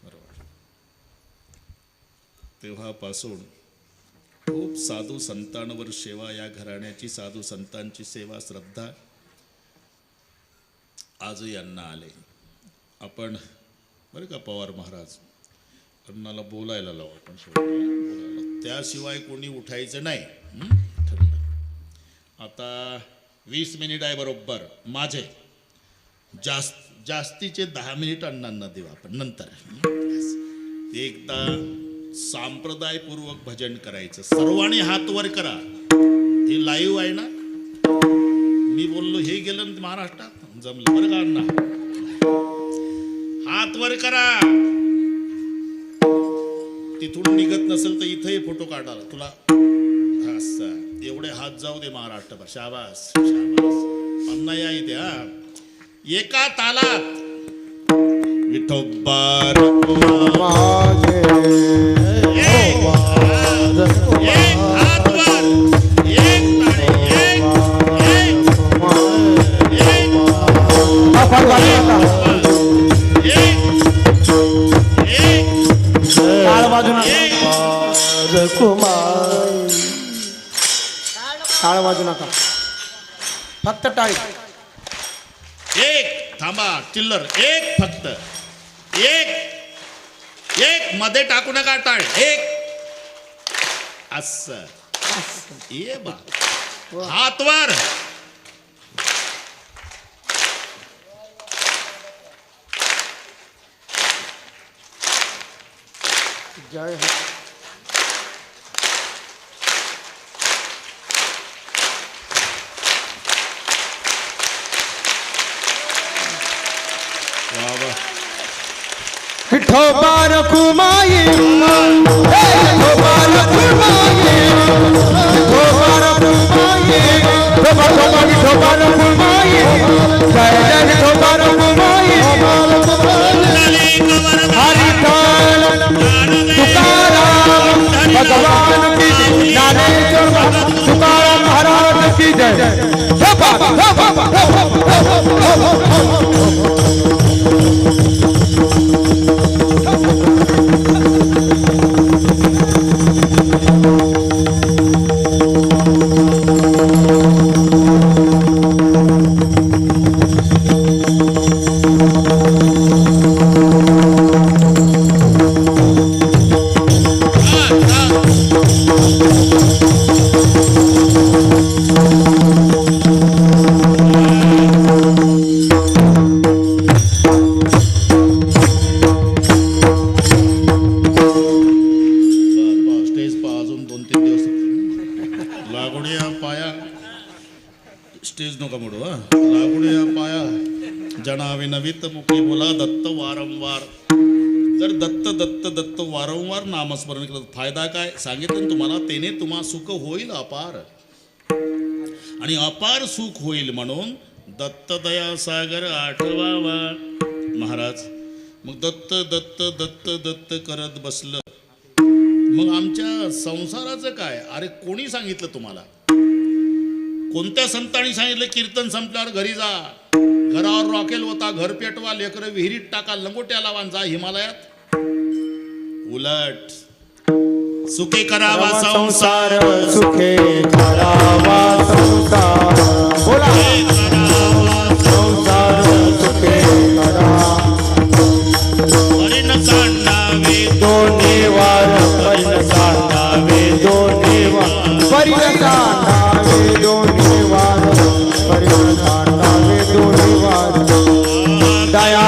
बरोबर. तेव्हापासून खूप साधू संतांवर सेवा, या घराण्याची साधू संतांची सेवा, श्रद्धा आजही अण्णा आले. आपण बरं का पवार महाराज, अण्णाला बोलायला लावू आपण, बोलायला. त्याशिवाय कोणी उठायचं नाही. ठरलं. आता 20 मिनिट आहे बरोबर माझे, जास्तीचे 10 मिनिट अण्णांना देऊ आपण नंतर. एकदा संप्रदायपूर्वक भजन करायचं. सर्वांनी हात वर करा. हे लाईव्ह आहे ना, मी बोललो हे गेलं महाराष्ट्रात, जमलं बरं का अण्णा, हात वर करा. तिथून निघत नसेल तर इथंही फोटो काढाला तुला. असं एवढे हात जाऊ दे महाराष्ट्रभर. शाबास शाबास. अण्णा या इथे. हा एका तालात विठोबा माझे एक हात वर, एक ताळी, एक टाळ वाजू नका, फक्त टाळी. एक थांबा, चिल्लर एक, फक्त एक मध्ये टाकू नका टाळ. एक असं ये बा, हात वर. जय हो. विठोबा रखुमाई, विठोबा रखुमाई, विठोबा रखुमाई, विठोबा रखुमाई, जय जय विठोबा रखुमाई. हरि काल तुकाराम भगवान की ज्ञानेश्वर तुकाराम महाराज की जय. रहित मुखे बोला दत्त वारंवार. जर दत्त दत्त दत्त वारंवार नामस्मरण केलं तर फायदा काय सांगितलं ना तुम्हाला. त्याने तुम्हा सुख होईल अपार, आणि अपार सुख होईल म्हणून दत्त दया सागर आठवावा महाराज. मग दत्त दत्त दत्त दत्त करत बसलं. मग आमच्या संसाराचं काय. अरे कोणी सांगितलं तुम्हाला. कोणत्या संतांनी सांगितलं कीर्तन संपल्यावर घरी जा, घरावर रॉकेल होता, घर पेटवा, लेकरं विहिरीत टाका, लंगोट्या लावा, जा हिमालयात. उलट सुखे करावा संसार, सुखे करावा संसार. बोला संसार सुखे करा. परिण सांडावे दोन्ही वार परिण सांडावे दोन्ही वार. परिण सांडावे दोन्ही वार. परिण सांडावे दोन्ही वार. दया